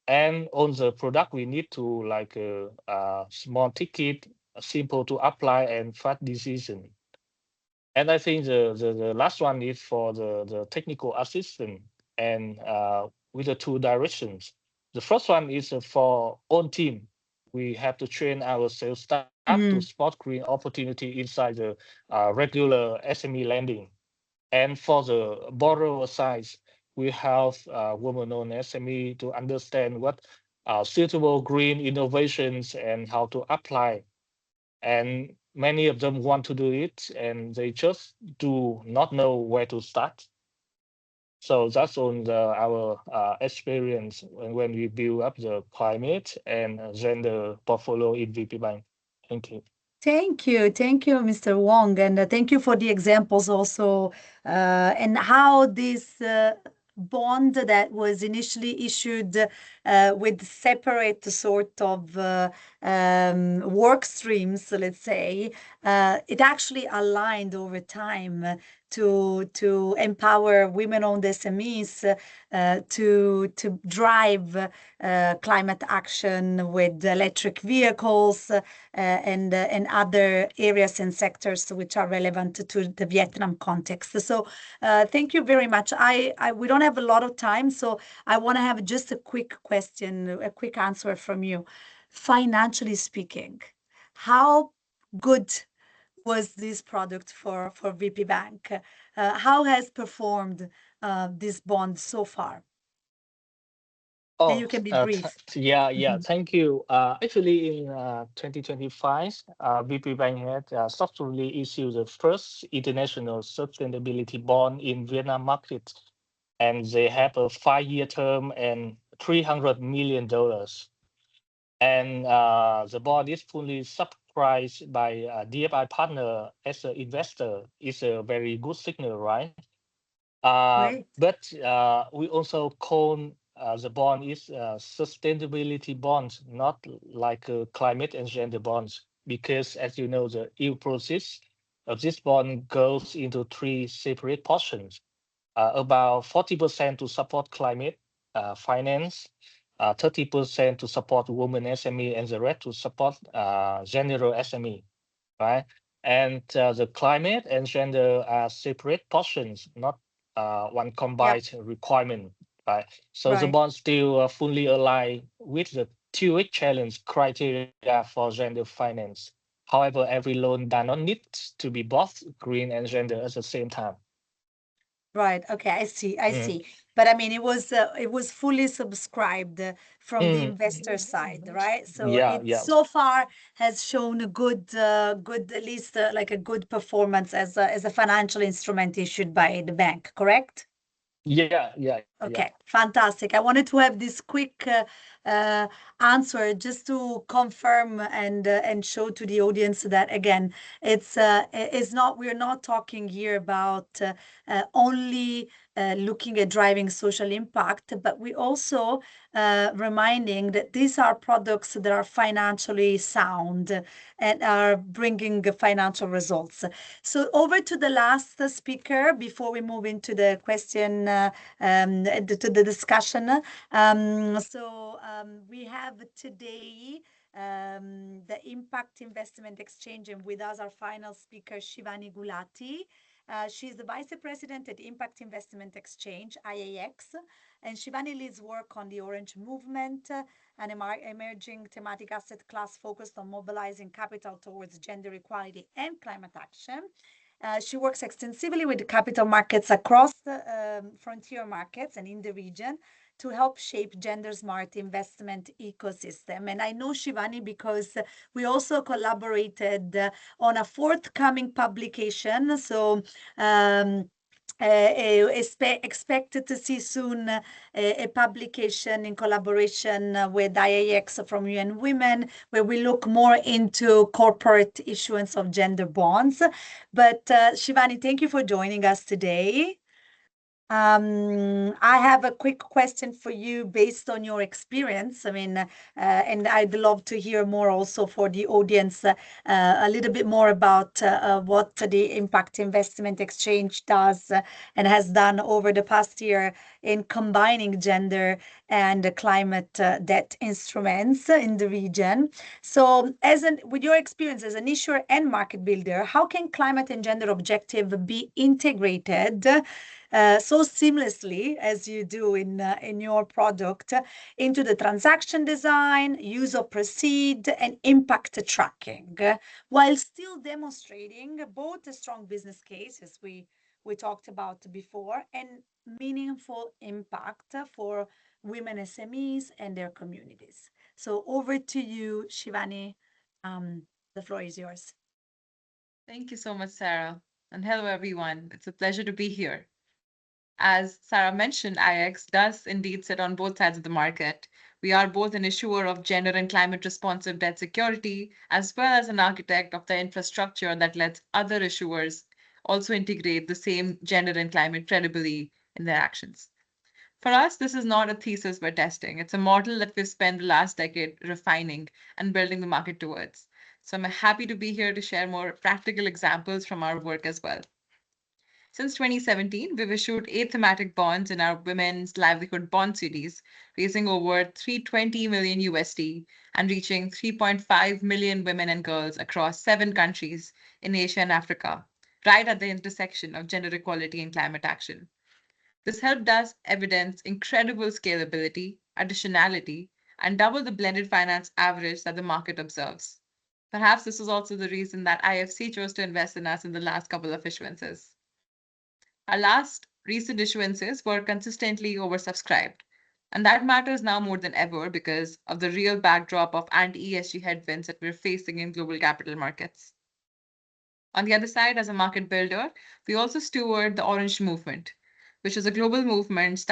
And on the product, we need to like a small ticket, simple to apply and fast decision. And I think the last one is for the technical assistant and with the two directions. The first one is for own team. We have to train our sales staff to spot green opportunity inside the regular SME lending. And for the borrower side, we have women-owned SME to understand what suitable green innovations and how to apply. And many of them want to do it and they just do not know where to start. So that's on our experience when we build up the climate and gender portfolio in VP Bank. Thank you. Thank you, Mr. Wong, and thank you for the examples also, and how this bond that was initially issued with separate sort of work streams, let's say, it actually aligned over time to empower women-owned SMEs to drive climate action with electric vehicles and other areas and sectors which are relevant to the Vietnam context. So thank you very much. We don't have a lot of time, so I want to have just a quick question, a quick answer from you. Financially speaking, how good was this product for VP Bank? How has performed this bond so far? And you can be brief. Yeah. Thank you. Actually, in 2025, VP Bank had successfully issued the first international sustainability bond in Vietnam market, and they have a 5-year term and $300 million. And the bond is fully subscribed by DFI partner as an investor. It's a very good signal, right? But we also call the bond is sustainability bonds, not like climate and gender bonds, because as you know, the yield process of this bond goes into 3 separate portions. About 40% to support climate finance, 30% to support women SME, and the rest to support general SME, right? And the climate and gender are separate portions, not one combined requirement, right? So the bond still fully align with the TUIC challenge criteria for gender finance. However, every loan does not need to be both green and gender at the same time. Right. Okay. I see. But I mean, it was fully subscribed from the investor side, right? So it so far has shown a good, at least like a good performance as a financial instrument issued by the bank, correct? Yeah. Okay, fantastic. I wanted to have this quick answer just to confirm and show to the audience that again, we're not talking here about only looking at driving social impact, but we also reminding that these are products that are financially sound and are bringing financial results. So over to the last speaker before we move into the question to the discussion. We have today the Impact Investment Exchange, and with us our final speaker, Shivani Gulati. She's the Vice President at Impact Investment Exchange, IAX, and Shivani leads work on the Orange Movement, an emerging thematic asset class focused on mobilizing capital towards gender equality and climate action. She works extensively with capital markets across the frontier markets and in the region to help shape gender-smart investment ecosystem. And I know Shivani because we also collaborated on a forthcoming publication. So expected to see soon a publication in collaboration with IAX from UN Women, where we look more into corporate issuance of gender bonds. But Shivani, thank you for joining us today. I have a quick question for you based on your experience. I mean, and I'd love to hear more also for the audience, a little bit more about what the Impact Investment Exchange does and has done over the past year in combining gender and climate debt instruments in the region. So with your experience as an issuer and market builder, how can climate and gender objective be integrated so seamlessly as you do in your product into the transaction design, use of proceed, and impact tracking, while still demonstrating both a strong business case, as we talked about before, and meaningful impact for women SMEs and their communities. So over to you, Shivani. The floor is yours. Thank you so much, Sarah. And hello, everyone. It's a pleasure to be here. As Sarah mentioned, IX does indeed sit on both sides of the market. We are both an issuer of gender and climate responsive debt security, as well as an architect of the infrastructure that lets other issuers also integrate the same gender and climate credibly in their actions. For us, this is not a thesis we're testing. It's a model that we've spent the last decade refining and building the market towards. So I'm happy to be here to share more practical examples from our work as well. Since 2017, we've issued 8 thematic bonds in our Women's Livelihood Bond series, raising over 320 million USD and reaching 3.5 million women and girls across 7 countries in Asia and Africa, right at the intersection of gender equality and climate action. This helped us evidence incredible scalability, additionality, and double the blended finance average that the market observes. Perhaps this was also the reason that IFC chose to invest in us in the last couple of issuances. Our last recent issuances were consistently oversubscribed, and that matters now more than ever because of the real backdrop of anti-ESG headwinds that we're facing in global capital markets. On the other side, as a market builder, we also steward the Orange Movement, which is a global movement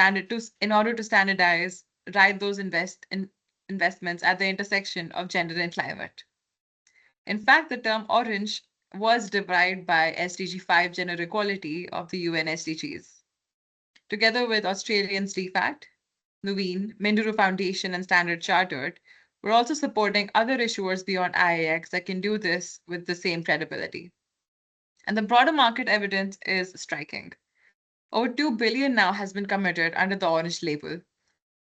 in order to standardize, right those investments at the intersection of gender and climate. In fact, the term orange was derived by SDG 5 gender equality of the UN SDGs. Together with Australians DFAT, Nuveen, Minduru Foundation, and Standard Chartered, we're also supporting other issuers beyond IAX that can do this with the same credibility. And the broader market evidence is striking. Over 2 billion now has been committed under the orange label,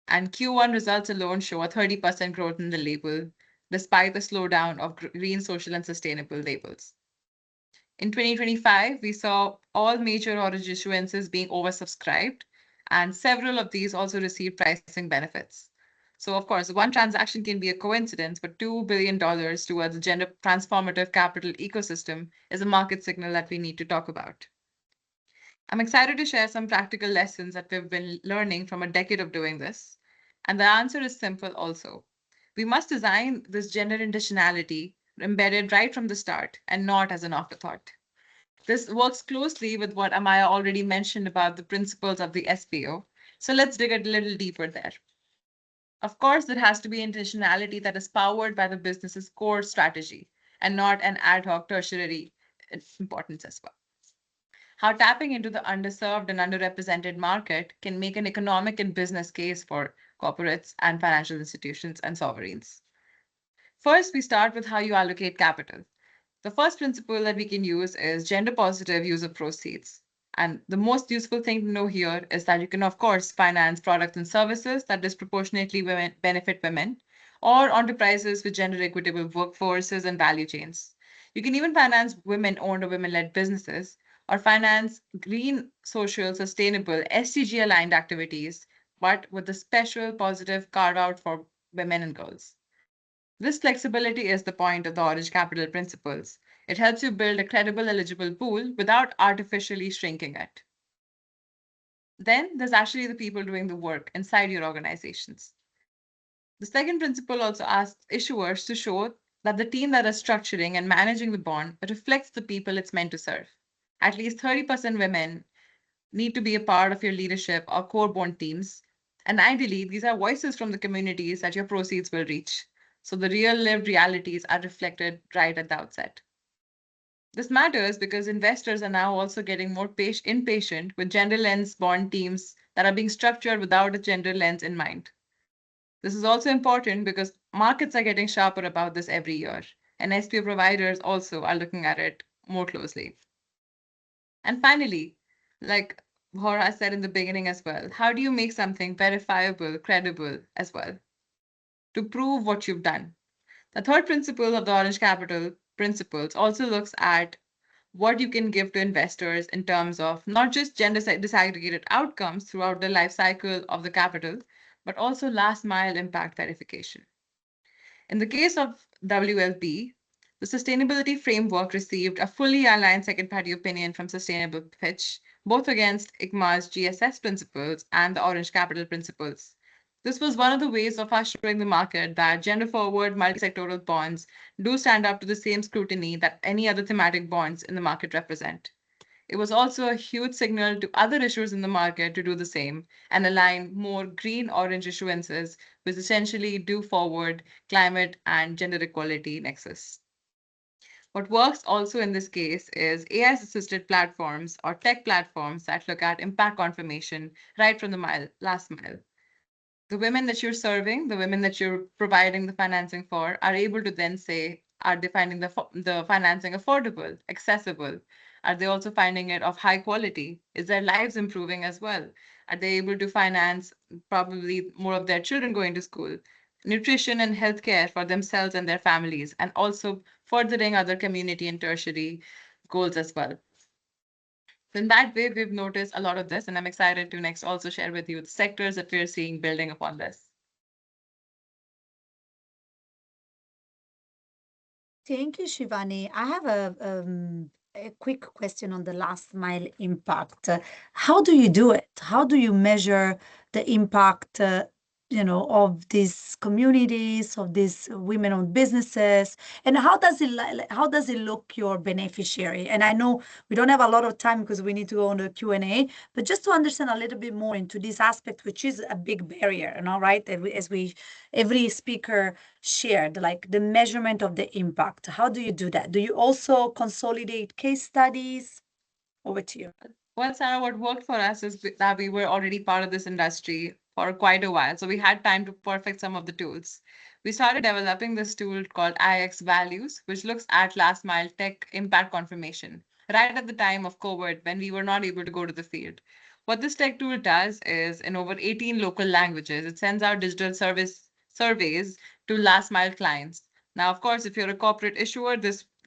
and Q1 results alone show a 30% growth in the label, despite the slowdown of green, social, and sustainable labels. In 2025, we saw all major orange issuances being oversubscribed, and several of these also received pricing benefits. So, of course, one transaction can be a coincidence, but $2 billion towards a gender transformative capital ecosystem is a market signal that we need to talk about. I'm excited to share some practical lessons that we've been learning from a decade of doing this. And the answer is simple also. We must design this gender intentionality embedded right from the start and not as an afterthought. This works closely with what Amaya already mentioned about the principles of the SPO. So let's dig a little deeper there. Of course, there has to be intentionality that is powered by the business's core strategy and not an ad hoc tertiary importance as well. how tapping into the underserved and underrepresented market can make an economic and business case for corporates and financial institutions and sovereigns. First, we start with how you allocate capital. The first principle that we can use is gender positive use of proceeds. And the most useful thing to know here is that you can, of course, finance products and services that disproportionately benefit women, or enterprises with gender equitable workforces and value chains. You can even finance women owned or women led businesses, or finance green, social, sustainable, SDG aligned activities, but with a special positive carve out for women and girls. This flexibility is the point of the Orange Capital principles. It helps you build a credible, eligible pool without artificially shrinking it. Then there's actually the people doing the work inside your organizations. The second principle also asks issuers to show that the team that is structuring and managing the bond reflects the people it's meant to serve. At least 30% women need to be a part of your leadership or core bond teams. And ideally, these are voices from the communities that your proceeds will reach. So the real lived realities are reflected right at the outset. This matters because investors are now also getting more impatient with gender lens bond teams that are being structured without a gender lens in mind. This is also important because markets are getting sharper about this every year, and SPO providers also are looking at it more closely. And finally, like Hora said in the beginning as well, how do you make something verifiable, credible as well, to prove what you've done? The third principle of the Orange Capital principles also looks at what you can give to investors in terms of not just gender disaggregated outcomes throughout the life cycle of the capital, but also last mile impact verification. In the case of WLP, the sustainability framework received a fully aligned second party opinion from Sustainable Pitch, both against ICMA's GSS principles and the Orange Capital principles. This was one of the ways of us showing the market that gender forward multi-sectoral bonds do stand up to the same scrutiny that any other thematic bonds in the market represent. It was also a huge signal to other issuers in the market to do the same and align more green-orange issuances, which essentially do forward climate and gender equality nexus. What works also in this case is AI-assisted platforms or tech platforms that look at impact confirmation right from the last mile. The women that you're serving, the women that you're providing the financing for, are able to then say, are they finding the financing affordable, accessible? Are they also finding it of high quality? Is their lives improving as well? Are they able to finance probably more of their children going to school? Nutrition and healthcare for themselves and their families, and also furthering other community and tertiary goals as well. So in that way, we've noticed a lot of this, and I'm excited to next also share with you the sectors that we're seeing building upon this. Thank you, Shivani. I have a quick question on the last mile impact. How do you do it? How do you measure the impact, of these communities, of these women-owned businesses, and how does it look your beneficiary? And I know we don't have a lot of time because we need to go on the Q&A, but just to understand a little bit more into this aspect, which is a big barrier, right? Every speaker shared, like the measurement of the impact. How do you do that? Do you also consolidate case studies? Over to you. Well, Sarah, what worked for us is that we were already part of this industry for quite a while. So we had time to perfect some of the tools. We started developing this tool called IX Values, which looks at last mile tech impact confirmation, right at the time of COVID when we were not able to go to the field. What this tech tool does is in over 18 local languages, it sends out digital surveys to last mile clients. Now, of course, if you're a corporate issuer,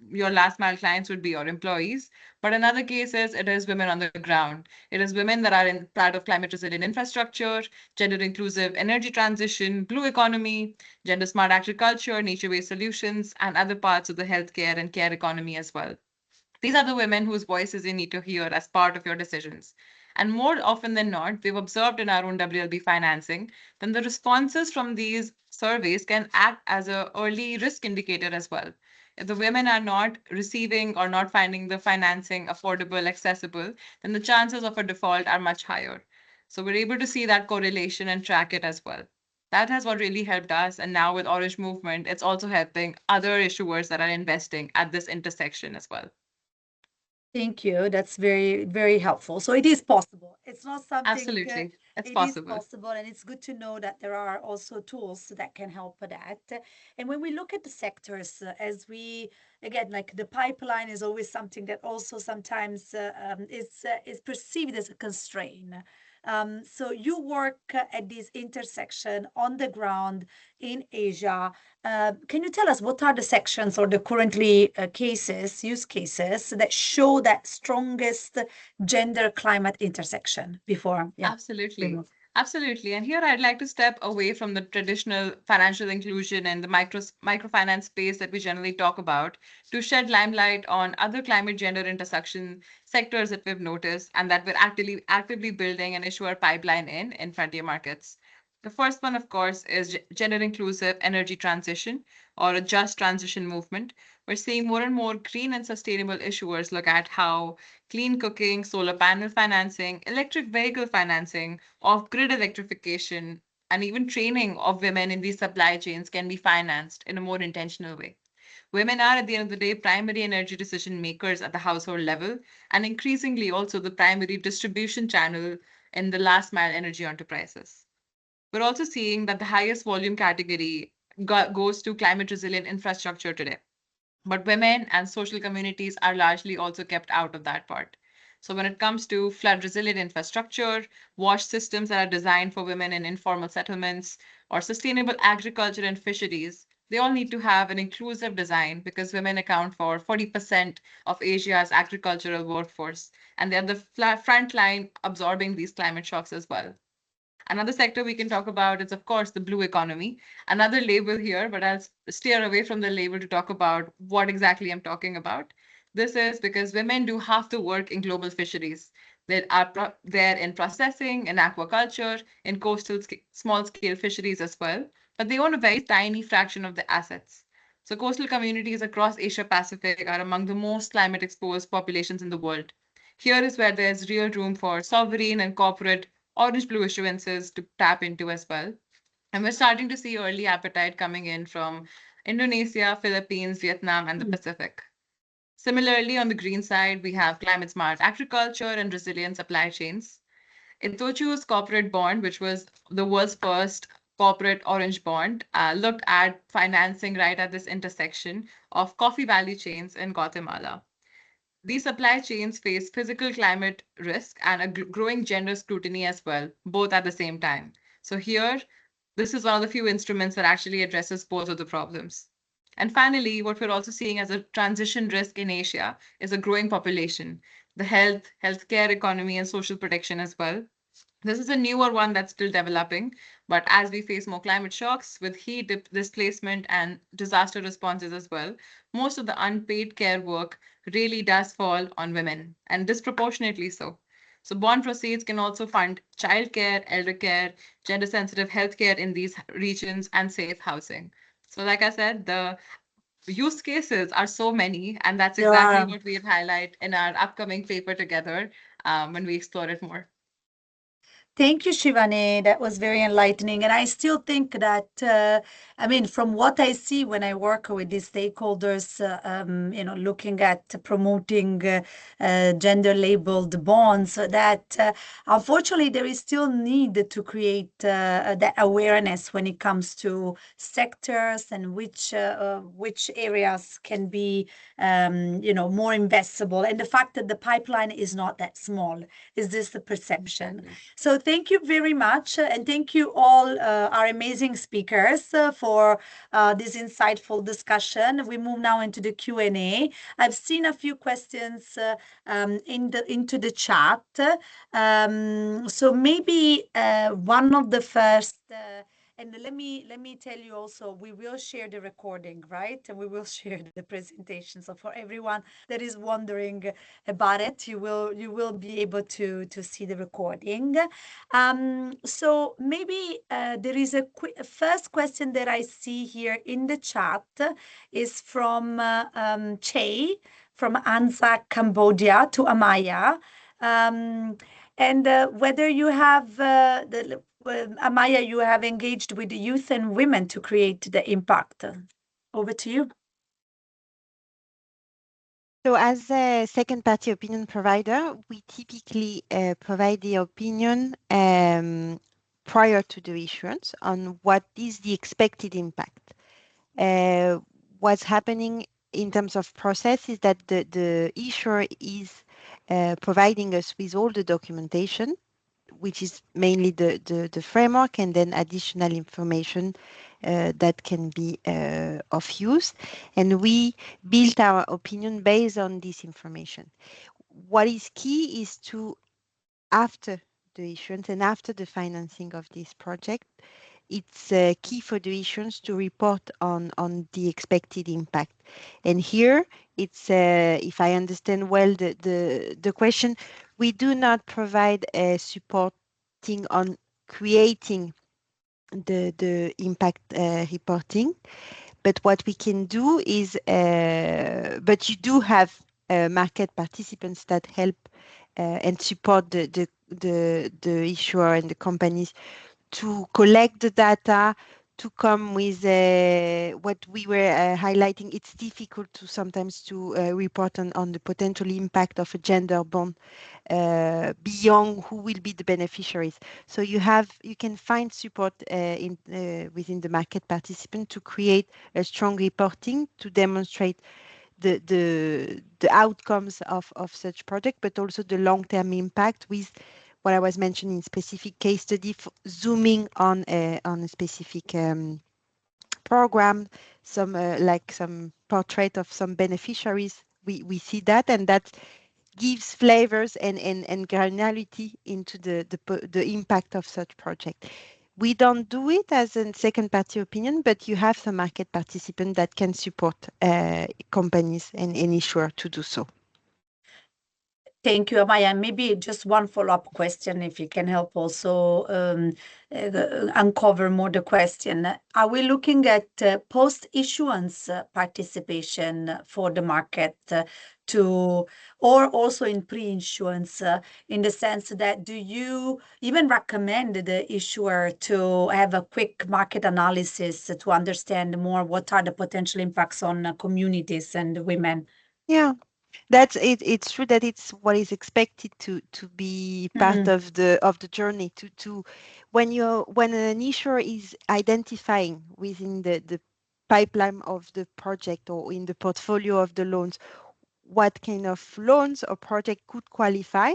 your last mile clients would be your employees. But in other cases, it is women on the ground. It is women that are in part of climate resilient infrastructure, gender inclusive energy transition, blue economy, gender smart agriculture, nature based solutions, and other parts of the healthcare and care economy as well. These are the women whose voices you need to hear as part of your decisions. And more often than not, we've observed in our own WLB financing, then the responses from these surveys can act as an early risk indicator as well. If the women are not receiving or not finding the financing affordable, accessible, then the chances of a default are much higher. So we're able to see that correlation and track it as well. That has what really helped us. And now with Orange Movement, it's also helping other issuers that are investing at this intersection as well. Thank you. That's very, very helpful. So it is possible. It's not something, Absolutely. It's it is possible. possible, and it's good to know that there are also tools that can help with that. And when we look at the sectors, as we, again, like the pipeline is always something that also sometimes is perceived as a constraint. So you work at this intersection on the ground in Asia. Can you tell us what are the sections or the currently use cases that show that strongest gender climate intersection before? Yeah. Absolutely. Absolutely. And here I'd like to step away from the traditional financial inclusion and the microfinance space that we generally talk about to shed limelight on other climate gender intersection sectors that we've noticed and that we're actively building an issuer pipeline in frontier markets. The first one, of course, is gender inclusive energy transition or a just transition movement. We're seeing more and more green and sustainable issuers look at how clean cooking, solar panel financing, electric vehicle financing, off-grid electrification, and even training of women in these supply chains can be financed in a more intentional way. Women are, at the end of the day, primary energy decision makers at the household level, and increasingly also the primary distribution channel in the last mile energy enterprises. We're also seeing that the highest volume category goes to climate resilient infrastructure today. But women and social communities are largely also kept out of that part. So when it comes to flood resilient infrastructure, wash systems that are designed for women in informal settlements, or sustainable agriculture and fisheries, they all need to have an inclusive design because women account for 40% of Asia's agricultural workforce, and they're the front line absorbing these climate shocks as well. Another sector we can talk about is, of course, the blue economy. Another label here, but I'll steer away from the label to talk about what exactly I'm talking about. This is because women do half the work in global fisheries. They are there in processing, in aquaculture, in coastal small-scale fisheries as well, but they own a very tiny fraction of the assets. So coastal communities across Asia Pacific are among the most climate exposed populations in the world. Here is where there's real room for sovereign and corporate orange blue issuances to tap into as well. And we're starting to see early appetite coming in from Indonesia, Philippines, Vietnam, and the Pacific. Similarly, on the green side, we have climate smart agriculture and resilient supply chains. Itochu's corporate bond, which was the world's first corporate orange bond, looked at financing right at this intersection of coffee value chains in Guatemala. These supply chains face physical climate risk and a growing gender scrutiny as well, both at the same time. So here, this is one of the few instruments that actually addresses both of the problems. And finally, what we're also seeing as a transition risk in Asia is a growing population, the healthcare economy, and social protection as well. This is a newer one that's still developing, but as we face more climate shocks with heat displacement and disaster responses as well, most of the unpaid care work really does fall on women, and disproportionately so. So bond proceeds can also fund childcare, elder care, gender-sensitive healthcare in these regions, and safe housing. So like I said, the use cases are so many, and that's exactly what we'll highlight in our upcoming paper together when we explore it more. Thank you, Shivani. That was very enlightening. And I still think that, I mean, from what I see when I work with these stakeholders, looking at promoting gender-labeled bonds, that unfortunately there is still need to create that awareness when it comes to sectors and which areas can be, more investable. And the fact that the pipeline is not that small is this the perception. So thank you very much. And thank you all our amazing speakers for this insightful discussion. We move now into the Q&A. I've seen a few questions into the chat. So maybe one of the first and let me tell you also, we will share the recording, right? And we will share the presentation. So for everyone that is wondering about it, you will be able to see the recording. So maybe there is a first question that I see here in the chat is from Che from Anzac, Cambodia to Amaya. And whether you have Amaya, you have engaged with the youth and women to create the impact. Over to you. So as a second-party opinion provider, we typically provide the opinion prior to the issuance on what is the expected impact. What's happening in terms of process is that the issuer is providing us with all the documentation, which is mainly the framework and then additional information that can be of use. And we built our opinion based on this information. What is key is to, after the issuance and after the financing of this project, it's key for the issuance to report on the expected impact. And here, it's if I understand well the question, we do not provide supporting on creating the impact reporting, but what we can do is, but you do have market participants that help and support the issuer and the companies to collect the data, to come with what we were highlighting. It's difficult to sometimes to report on the potential impact of a gender bond beyond who will be the beneficiaries. So you can find support within the market participant to create a strong reporting to demonstrate the outcomes of such project, but also the long-term impact with what I was mentioning, specific case study, zooming on a specific program, like some portrait of some beneficiaries. We see that, and that gives flavors and granularity into the impact of such project. We don't do it as a second party opinion, but you have some market participant that can support companies and issuer to do so. Thank you, Amaya. Maybe just one follow-up question, if you can help also uncover more the question. Are we looking at post-issuance participation for the market or also in pre-issuance, in the sense that do you even recommend the issuer to have a quick market analysis to understand more what are the potential impacts on communities and women? Yeah. That's it. It's true that it's what is expected to be part of the journey. When an issuer is identifying within the pipeline of the project or in the portfolio of the loans, what kind of loans or project could qualify,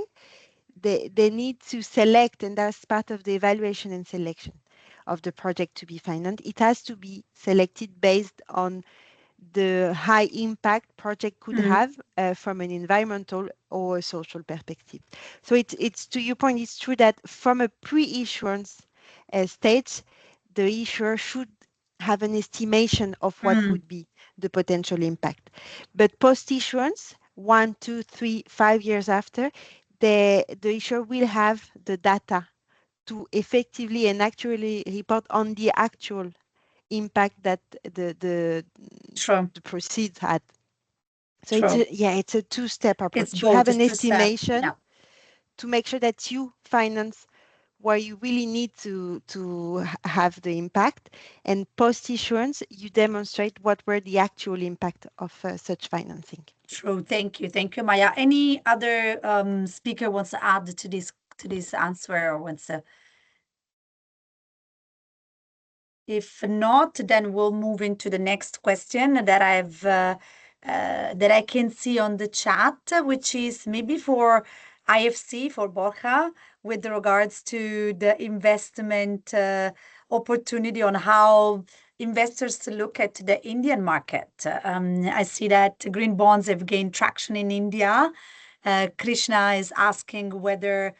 they need to select, and that's part of the evaluation and selection of the project to be financed. It has to be selected based on the high impact project could have from an environmental or a social perspective. So it's to your point, it's true that from a pre-issuance stage, the issuer should have an estimation of what would be the potential impact. But post-issuance, 1, 2, 3, 5 years after, the issuer will have the data to effectively and actually report on the actual impact that the proceeds had. So it's a two-step approach. You have an estimation to make sure that you finance where you really need to have the impact, and post-issuance, you demonstrate what were the actual impact of such financing. True. Thank you, Maya. Any other speaker wants to add to this answer, or wants to? If not, then we'll move into the next question that I can see on the chat, which is maybe for IFC, for Borja, with regards to the investment opportunity on how investors look at the Indian market. I see that green bonds have gained traction in India. Krishna is asking whether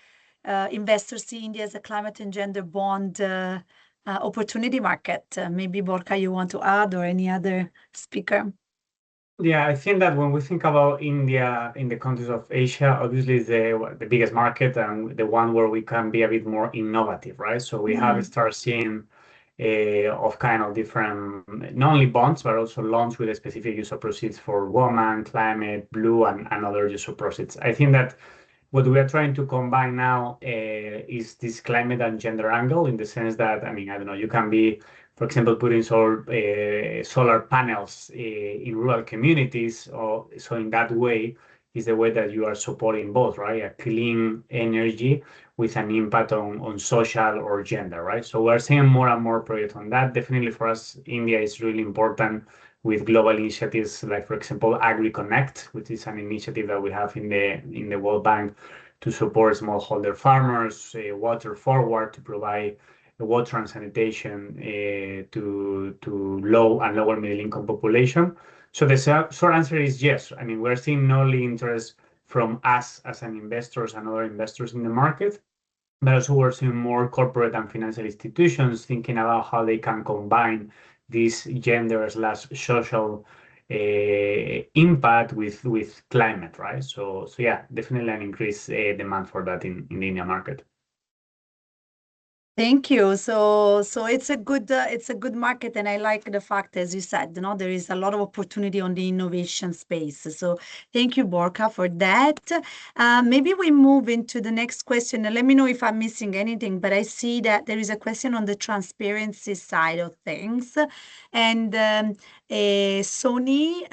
investors see India as a climate and gender bond opportunity market. Maybe Borja, you want to add, or any other speaker? Yeah, I think that when we think about India in the countries of Asia, obviously is the biggest market and the one where we can be a bit more innovative, right? So we have started seeing of kind of different, not only bonds, but also loans with a specific use of proceeds for women, climate, blue, and other use of proceeds. I think that what we are trying to combine now is this climate and gender angle, in the sense that, I mean, I don't know, you can be, for example, putting solar panels in rural communities, or so in that way is the way that you are supporting both, right? A clean energy with an impact on social or gender, right? So we're seeing more and more projects on that. Definitely for us, India is really important with global initiatives like, for example, AgriConnect, which is an initiative that we have in the World Bank to support smallholder farmers, water forward, to provide water and sanitation to low and lower middle income population. So the short answer is yes. I mean, we're seeing not only interest from us as an investors and other investors in the market, but also we're seeing more corporate and financial institutions thinking about how they can combine this gender/social impact with climate, right? So yeah, definitely an increased demand for that in the India market. Thank you. So it's a good market, and I like the fact, as you said, there is a lot of opportunity on the innovation space. So thank you, Borka, for that. Maybe we move into the next question. And let me know if I'm missing anything, but I see that there is a question on the transparency side of things. And Sony,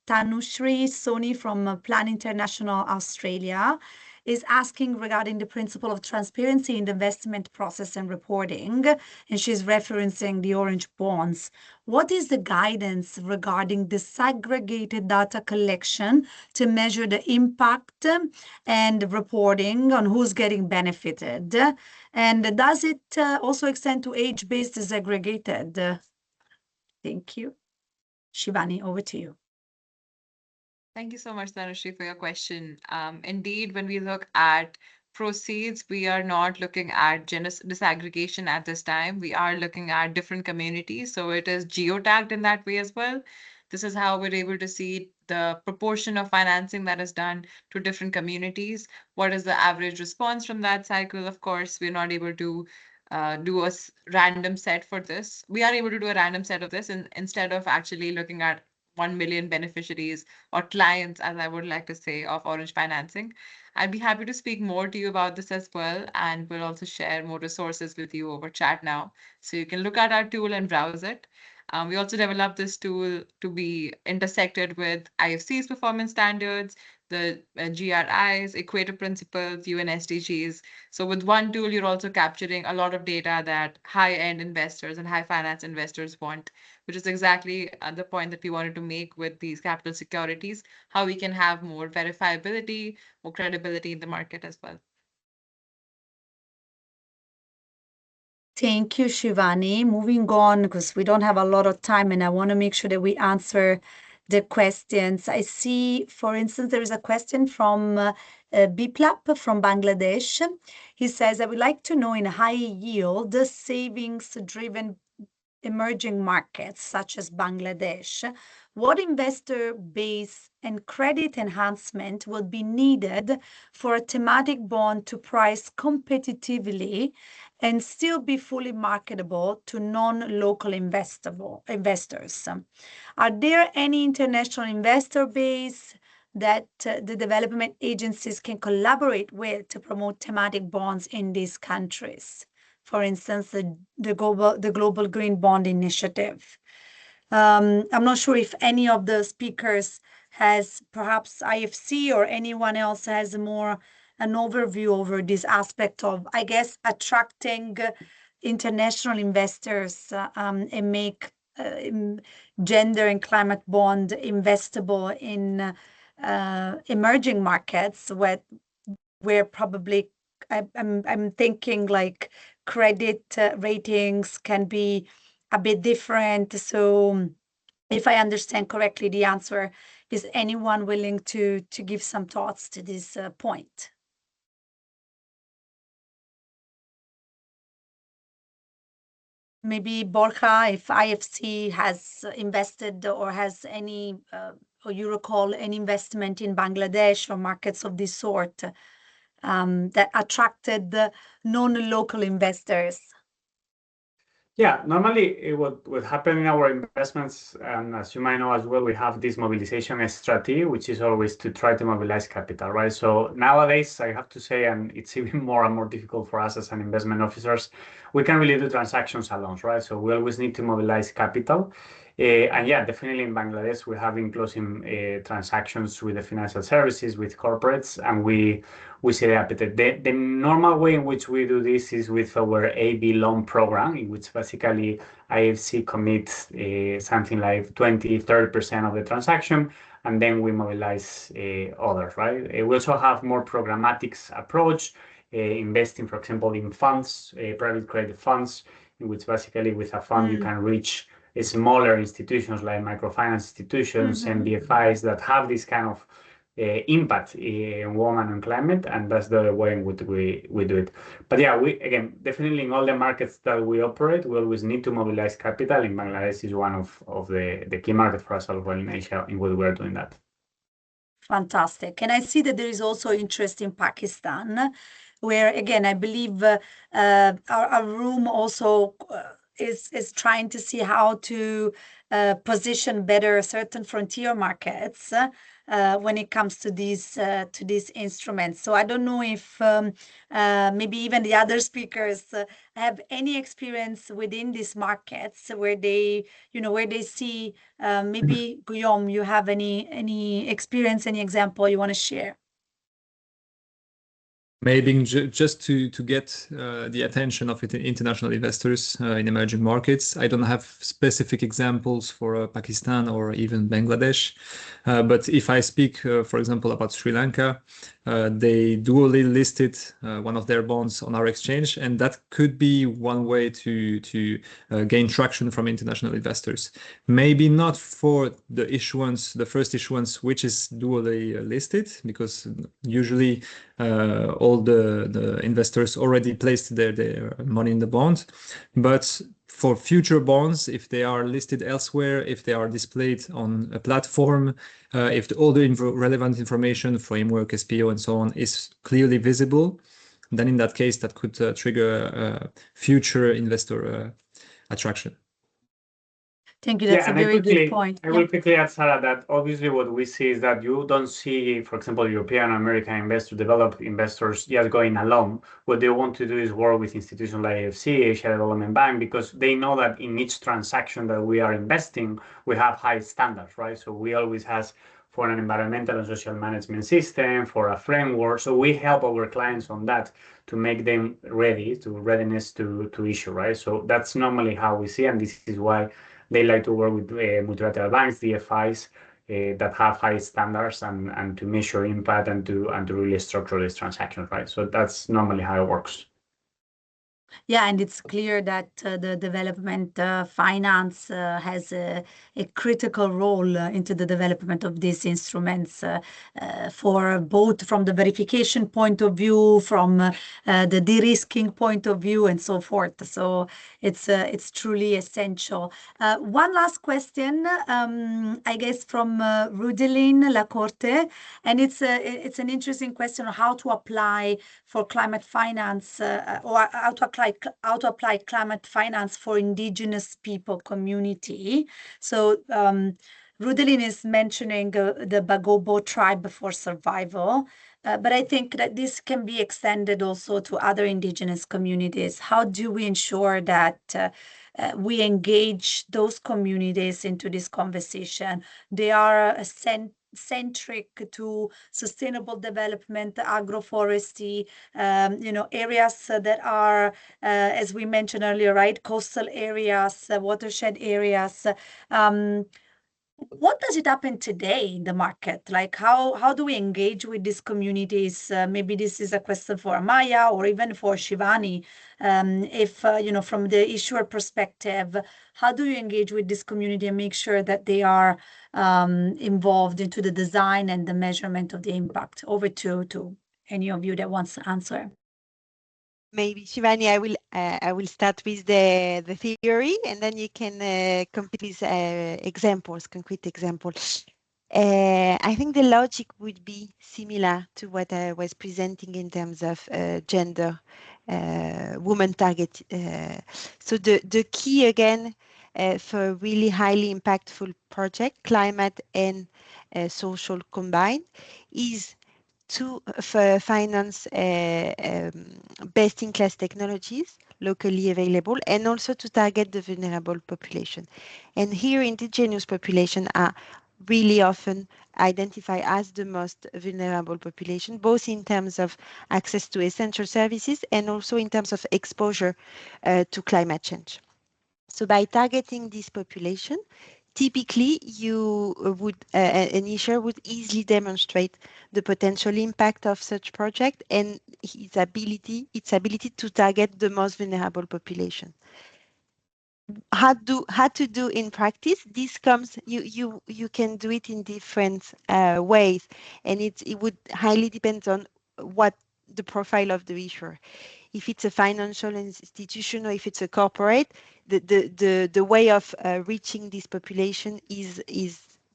Tanushri Sony from Plan International Australia is asking regarding the principle of transparency in the investment process and reporting, and she's referencing the orange bonds. What is the guidance regarding disaggregated data collection to measure the impact and reporting on who's getting benefited? And does it also extend to age-based disaggregated? Thank you. Shivani, over to you. Thank you so much, Dhanushri, for your question. Indeed, when we look at proceeds, we are not looking at disaggregation at this time. We are looking at different communities. So it is geotagged in that way as well. This is how we're able to see the proportion of financing that is done to different communities. What is the average response from that cycle? Of course, we're not able to do a random set for this. We are able to do a random set of this instead of actually looking at 1 million beneficiaries or clients, as I would like to say, of Orange Financing. I'd be happy to speak more to you about this as well, and we'll also share more resources with you over chat now. So you can look at our tool and browse it. We also developed this tool to be intersected with IFC's performance standards, the GRIs, Equator Principles, UN SDGs. So with one tool, you're also capturing a lot of data that high-end investors and high finance investors want, which is exactly the point that we wanted to make with these capital securities, how we can have more verifiability, more credibility in the market as well. Thank you, Shivani. Moving on, because we don't have a lot of time, and I want to make sure that we answer the questions. I see, for instance, there is a question from Biplap from Bangladesh. He says, I would like to know, in high yield, savings-driven emerging markets such as Bangladesh, what investor base and credit enhancement will be needed for a thematic bond to price competitively and still be fully marketable to non-local investors? Are there any international investor base that the development agencies can collaborate with to promote thematic bonds in these countries? For instance, the Global Green Bond Initiative. I'm not sure if any of the speakers has perhaps IFC or anyone else has more an overview over this aspect of, I guess, attracting international investors and make gender and climate bond investable in emerging markets where probably I'm thinking like credit ratings can be a bit different. So if I understand correctly, the answer is anyone willing to give some thoughts to this point? Maybe Borja, if IFC has invested or has any, or you recall any investment in Bangladesh or markets of this sort that attracted the non-local investors. Yeah, normally what would happen in our investments, and as you might know as well, we have this mobilization strategy, which is always to try to mobilize capital, right? So nowadays, I have to say, and it's even more and more difficult for us as an investment officers, we can really do transactions alone, right? So we always need to mobilize capital. And yeah, definitely in Bangladesh, we have been closing transactions with the financial services, with corporates, and we see the appetite. The normal way in which we do this is with our AB loan program, in which basically IFC commits something like 20-30% of the transaction, and then we mobilize others, right? We also have more programmatic approach, investing, for example, in funds, private credit funds, in which basically with a fund you can reach smaller institutions like microfinance institutions, NBFIs that have this kind of impact in women and climate, and that's the way in which we do it. But yeah, we again definitely in all the markets that we operate, we always need to mobilize capital. In Bangladesh is one of the key markets for us as well in Asia, in what we're doing that. Fantastic. And I see that there is also interest in Pakistan, where again I believe our room also is trying to see how to position better certain frontier markets when it comes to these instruments. So I don't know if maybe even the other speakers have any experience within these markets where they, where they see. Maybe Guillaume, you have any experience, any example you want to share? Maybe just to get the attention of international investors in emerging markets. I don't have specific examples for Pakistan or even Bangladesh, but if I speak, for example, about Sri Lanka, they dually listed one of their bonds on our exchange, and that could be one way to gain traction from international investors. Maybe not for the issuance, the first issuance, which is dually listed, because usually all the investors already placed their money in the bond. But for future bonds, if they are listed elsewhere, if they are displayed on a platform, if all the relevant information, framework, SPO, and so on is clearly visible, then in that case, that could trigger future investor attraction. Thank you. That's a very good point. I will quickly add, Sarah, that obviously what we see is that you don't see, for example, European or American investors, developed investors just going alone. What they want to do is work with institutions like AFC, Asia Development Bank, because they know that in each transaction that we are investing, we have high standards, right? So we always have for an environmental and social management system, for a framework. So we help our clients on that to make them readiness to issue, right? So that's normally how we see, and this is why they like to work with multilateral banks, DFIs, that have high standards and to measure impact and to really structure these transactions, right? So that's normally how it works. Yeah, and it's clear that the development finance has a critical role into the development of these instruments for both from the verification point of view, from the de-risking point of view, and so forth. So it's truly essential. One last question, I guess, from Rudeline Lacorte, and it's an interesting question on how to apply for climate finance or how to apply climate finance for indigenous people community. So Rudeline is mentioning the Bagobo tribe for survival, but I think that this can be extended also to other indigenous communities. How do we ensure that we engage those communities into this conversation? They are centric to sustainable development, agroforestry, areas that are, as we mentioned earlier, right, coastal areas, watershed areas. What does it happen today in the market? Like how do we engage with these communities? Maybe this is a question for Amaya or even for Shivani. If from the issuer perspective, how do you engage with this community and make sure that they are involved into the design and the measurement of the impact? Over to any of you that wants to answer. Maybe Shivani, I will start with the theory, and then you can complete these examples, concrete examples. I think the logic would be similar to what I was presenting in terms of gender woman target. So the key again for a really highly impactful project, climate and social combined, is to finance best-in-class technologies locally available, and also to target the vulnerable population. And here, indigenous population are really often identified as the most vulnerable population, both in terms of access to essential services and also in terms of exposure to climate change. So by targeting this population, typically you would an issuer would easily demonstrate the potential impact of such project and its ability to target the most vulnerable population. How to do in practice? This comes, you can do it in different ways, and it would highly depend on what the profile of the issuer. If it's a financial institution or if it's a corporate, the way of reaching this population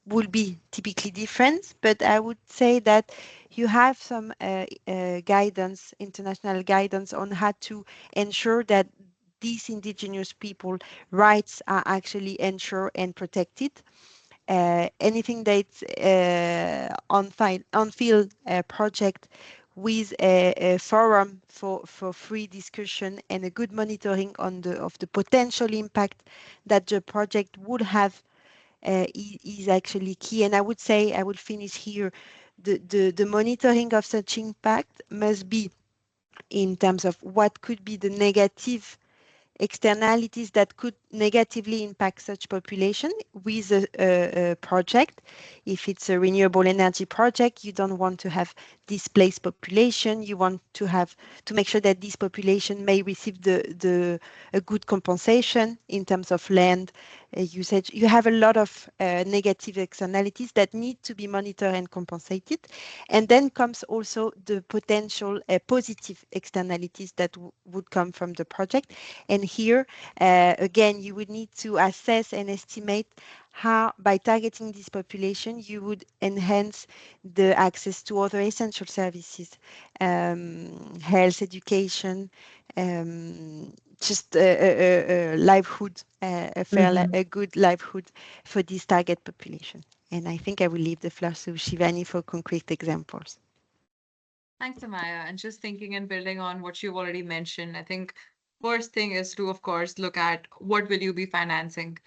will be typically different. But I would say that you have some guidance, international guidance on how to ensure that these indigenous people rights are actually ensured and protected. Anything that's on-field project with a forum for free discussion and a good monitoring of the potential impact that the project would have is actually key. And I would say, I would finish here, the monitoring of such impact must be in terms of what could be the negative externalities that could negatively impact such population with a project. If it's a renewable energy project, you don't want to have displaced population. You want to make sure that this population may receive a good compensation in terms of land usage. You have a lot of negative externalities that need to be monitored and compensated. And then comes also the potential positive externalities that would come from the project. And here, again, you would need to assess and estimate how, by targeting this population, you would enhance the access to other essential services, health, education, just a livelihood, a good livelihood for this target population. And I think I will leave the floor to Shivani for concrete examples. Thanks, Amaya. And just thinking and building on what you've already mentioned, I think first thing is to, of course, look at what will you be financing.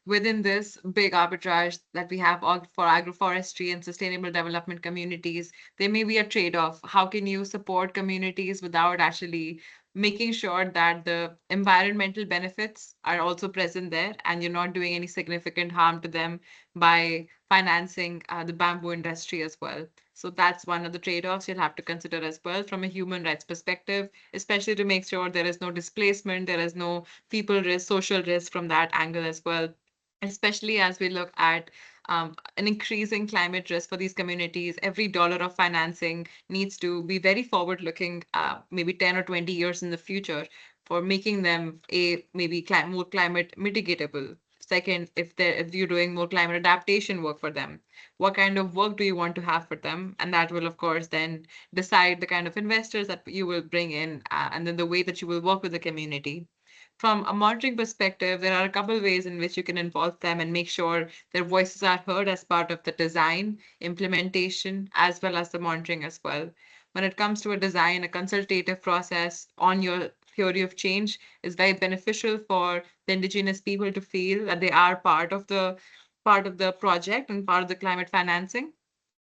Within this big arbitrage that we have for agroforestry and sustainable development communities, there may be a trade-off. How can you support communities without actually making sure that the environmental benefits are also present there and you're not doing any significant harm to them by financing the bamboo industry as well. So that's one of the trade-offs you'll have to consider as well from a human rights perspective, especially to make sure there is no displacement, there is no people risk, social risk from that angle as well, especially as we look at an increasing climate risk for these communities. Every dollar of financing needs to be very forward-looking, maybe 10 or 20 years in the future, for making them maybe more climate mitigatable. Second, if you're doing more climate adaptation work for them, what kind of work do you want to have for them? And that will, of course, then decide the kind of investors that you will bring in, and then the way that you will work with the community. From a monitoring perspective, there are a couple of ways in which you can involve them and make sure their voices are heard as part of the design, implementation, as well as the monitoring as well. When it comes to a design, a consultative process on your theory of change is very beneficial for the indigenous people to feel that they are part of the project and part of the climate financing.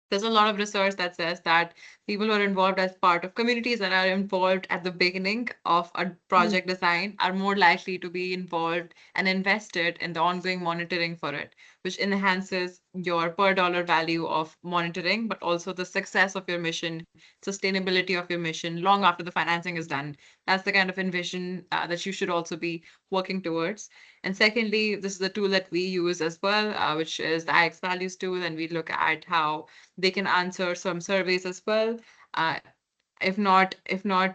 There's a lot of research that says that people who are involved as part of communities that are involved at the beginning of a project design are more likely to be involved and invested in the ongoing monitoring for it, which enhances your per dollar value of monitoring, but also the success of your mission, sustainability of your mission long after the financing is done. That's the kind of envision that you should also be working towards. And secondly, this is a tool that we use as well, which is the IX values tool, and we look at how they can answer some surveys as well. Uh, if not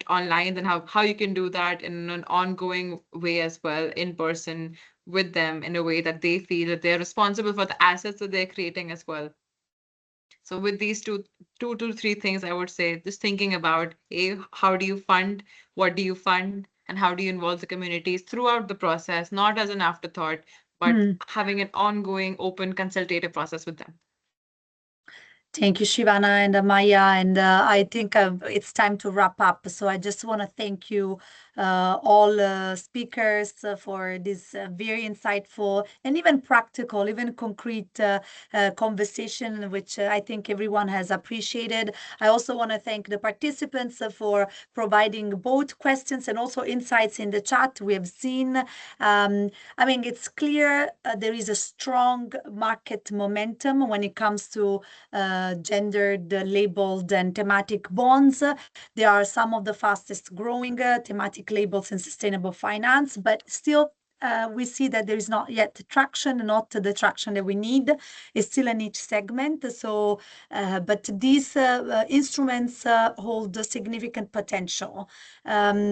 online, then how you can do that in an ongoing way as well, in person with them, in a way that they feel that they're responsible for the assets that they're creating as well. So with these two to three things, I would say just thinking about how do you fund, what do you fund, and how do you involve the communities throughout the process, not as an afterthought, but having an ongoing, open, consultative process with them. Thank you, Shivana and Maya. And I think it's time to wrap up. So I just want to thank you all speakers for this very insightful and even practical, even concrete conversation, which I think everyone has appreciated. I also want to thank the participants for providing both questions and also insights in the chat. We have seen, I mean, it's clear there is a strong market momentum when it comes to gendered, labeled, and thematic bonds. They are some of the fastest growing thematic labels in sustainable finance, but still we see that there is not yet traction, not the traction that we need. It's still a niche segment. So, but these instruments hold a significant potential.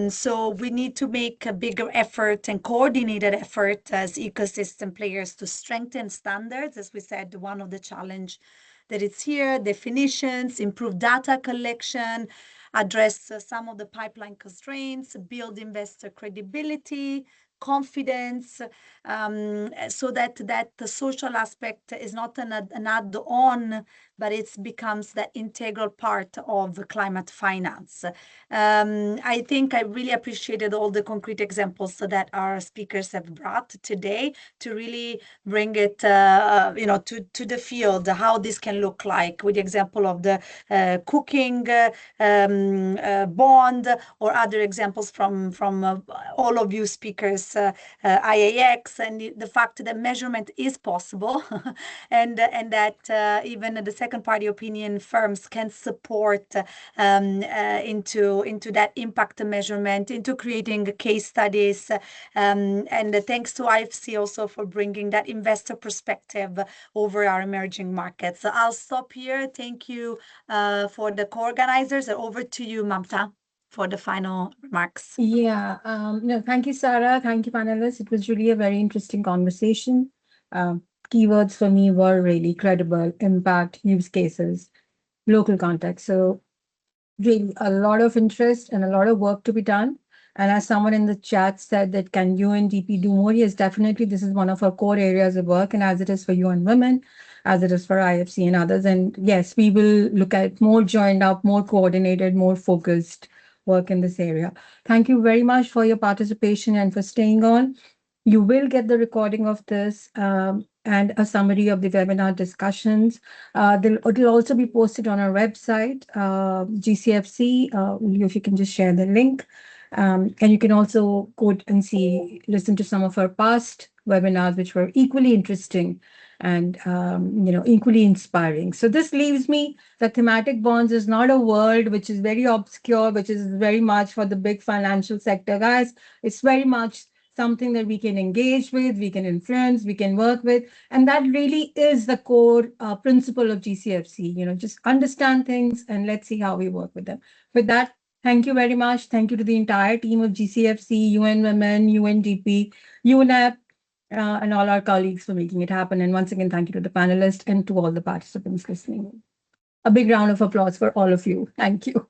So we need to make a bigger effort and coordinated effort as ecosystem players to strengthen standards. As we said, one of the challenge that it's here, definitions, improve data collection, address some of the pipeline constraints, build investor credibility, confidence, so that the social aspect is not an add-on, but it becomes the integral part of climate finance. I think I really appreciated all the concrete examples that our speakers have brought today to really bring it, to the field, how this can look like, with the example of the cooking bond, or other examples from all of you speakers, IAX, and the fact that measurement is possible, and that even the second party opinion firms can support into that impact measurement, into creating case studies, and thanks to IFC also for bringing that investor perspective over our emerging markets. So I'll stop here. Thank you for the co-organizers. Over to you, Mamta, for the final remarks. Yeah, no, thank you, Sarah. Thank you, panelists. It was really a very interesting conversation. Keywords for me were really credible, impact, use cases, local context. So really a lot of interest and a lot of work to be done. And as someone in the chat said that can UNDP do more? Yes, definitely. This is one of our core areas of work, and as it is for UN Women, as it is for IFC and others. And yes, we will look at more joined up, more coordinated, more focused work in this area. Thank you very much for your participation and for staying on. You will get the recording of this and a summary of the webinar discussions. It'll also be posted on our website, GCFC. If you can just share the link. And you can also go and listen to some of our past webinars, which were equally interesting and equally inspiring. So this leaves me that thematic bonds is not a world which is very obscure, which is very much for the big financial sector guys. It's very much something that we can engage with, we can influence, we can work with. And that really is the core principle of GCFC, just understand things and let's see how we work with them. With that, thank you very much. Thank you to the entire team of GCFC, UN Women, UNDP, UNEP, and all our colleagues for making it happen. And once again, thank you to the panelists and to all the participants listening. A big round of applause for all of you. Thank you.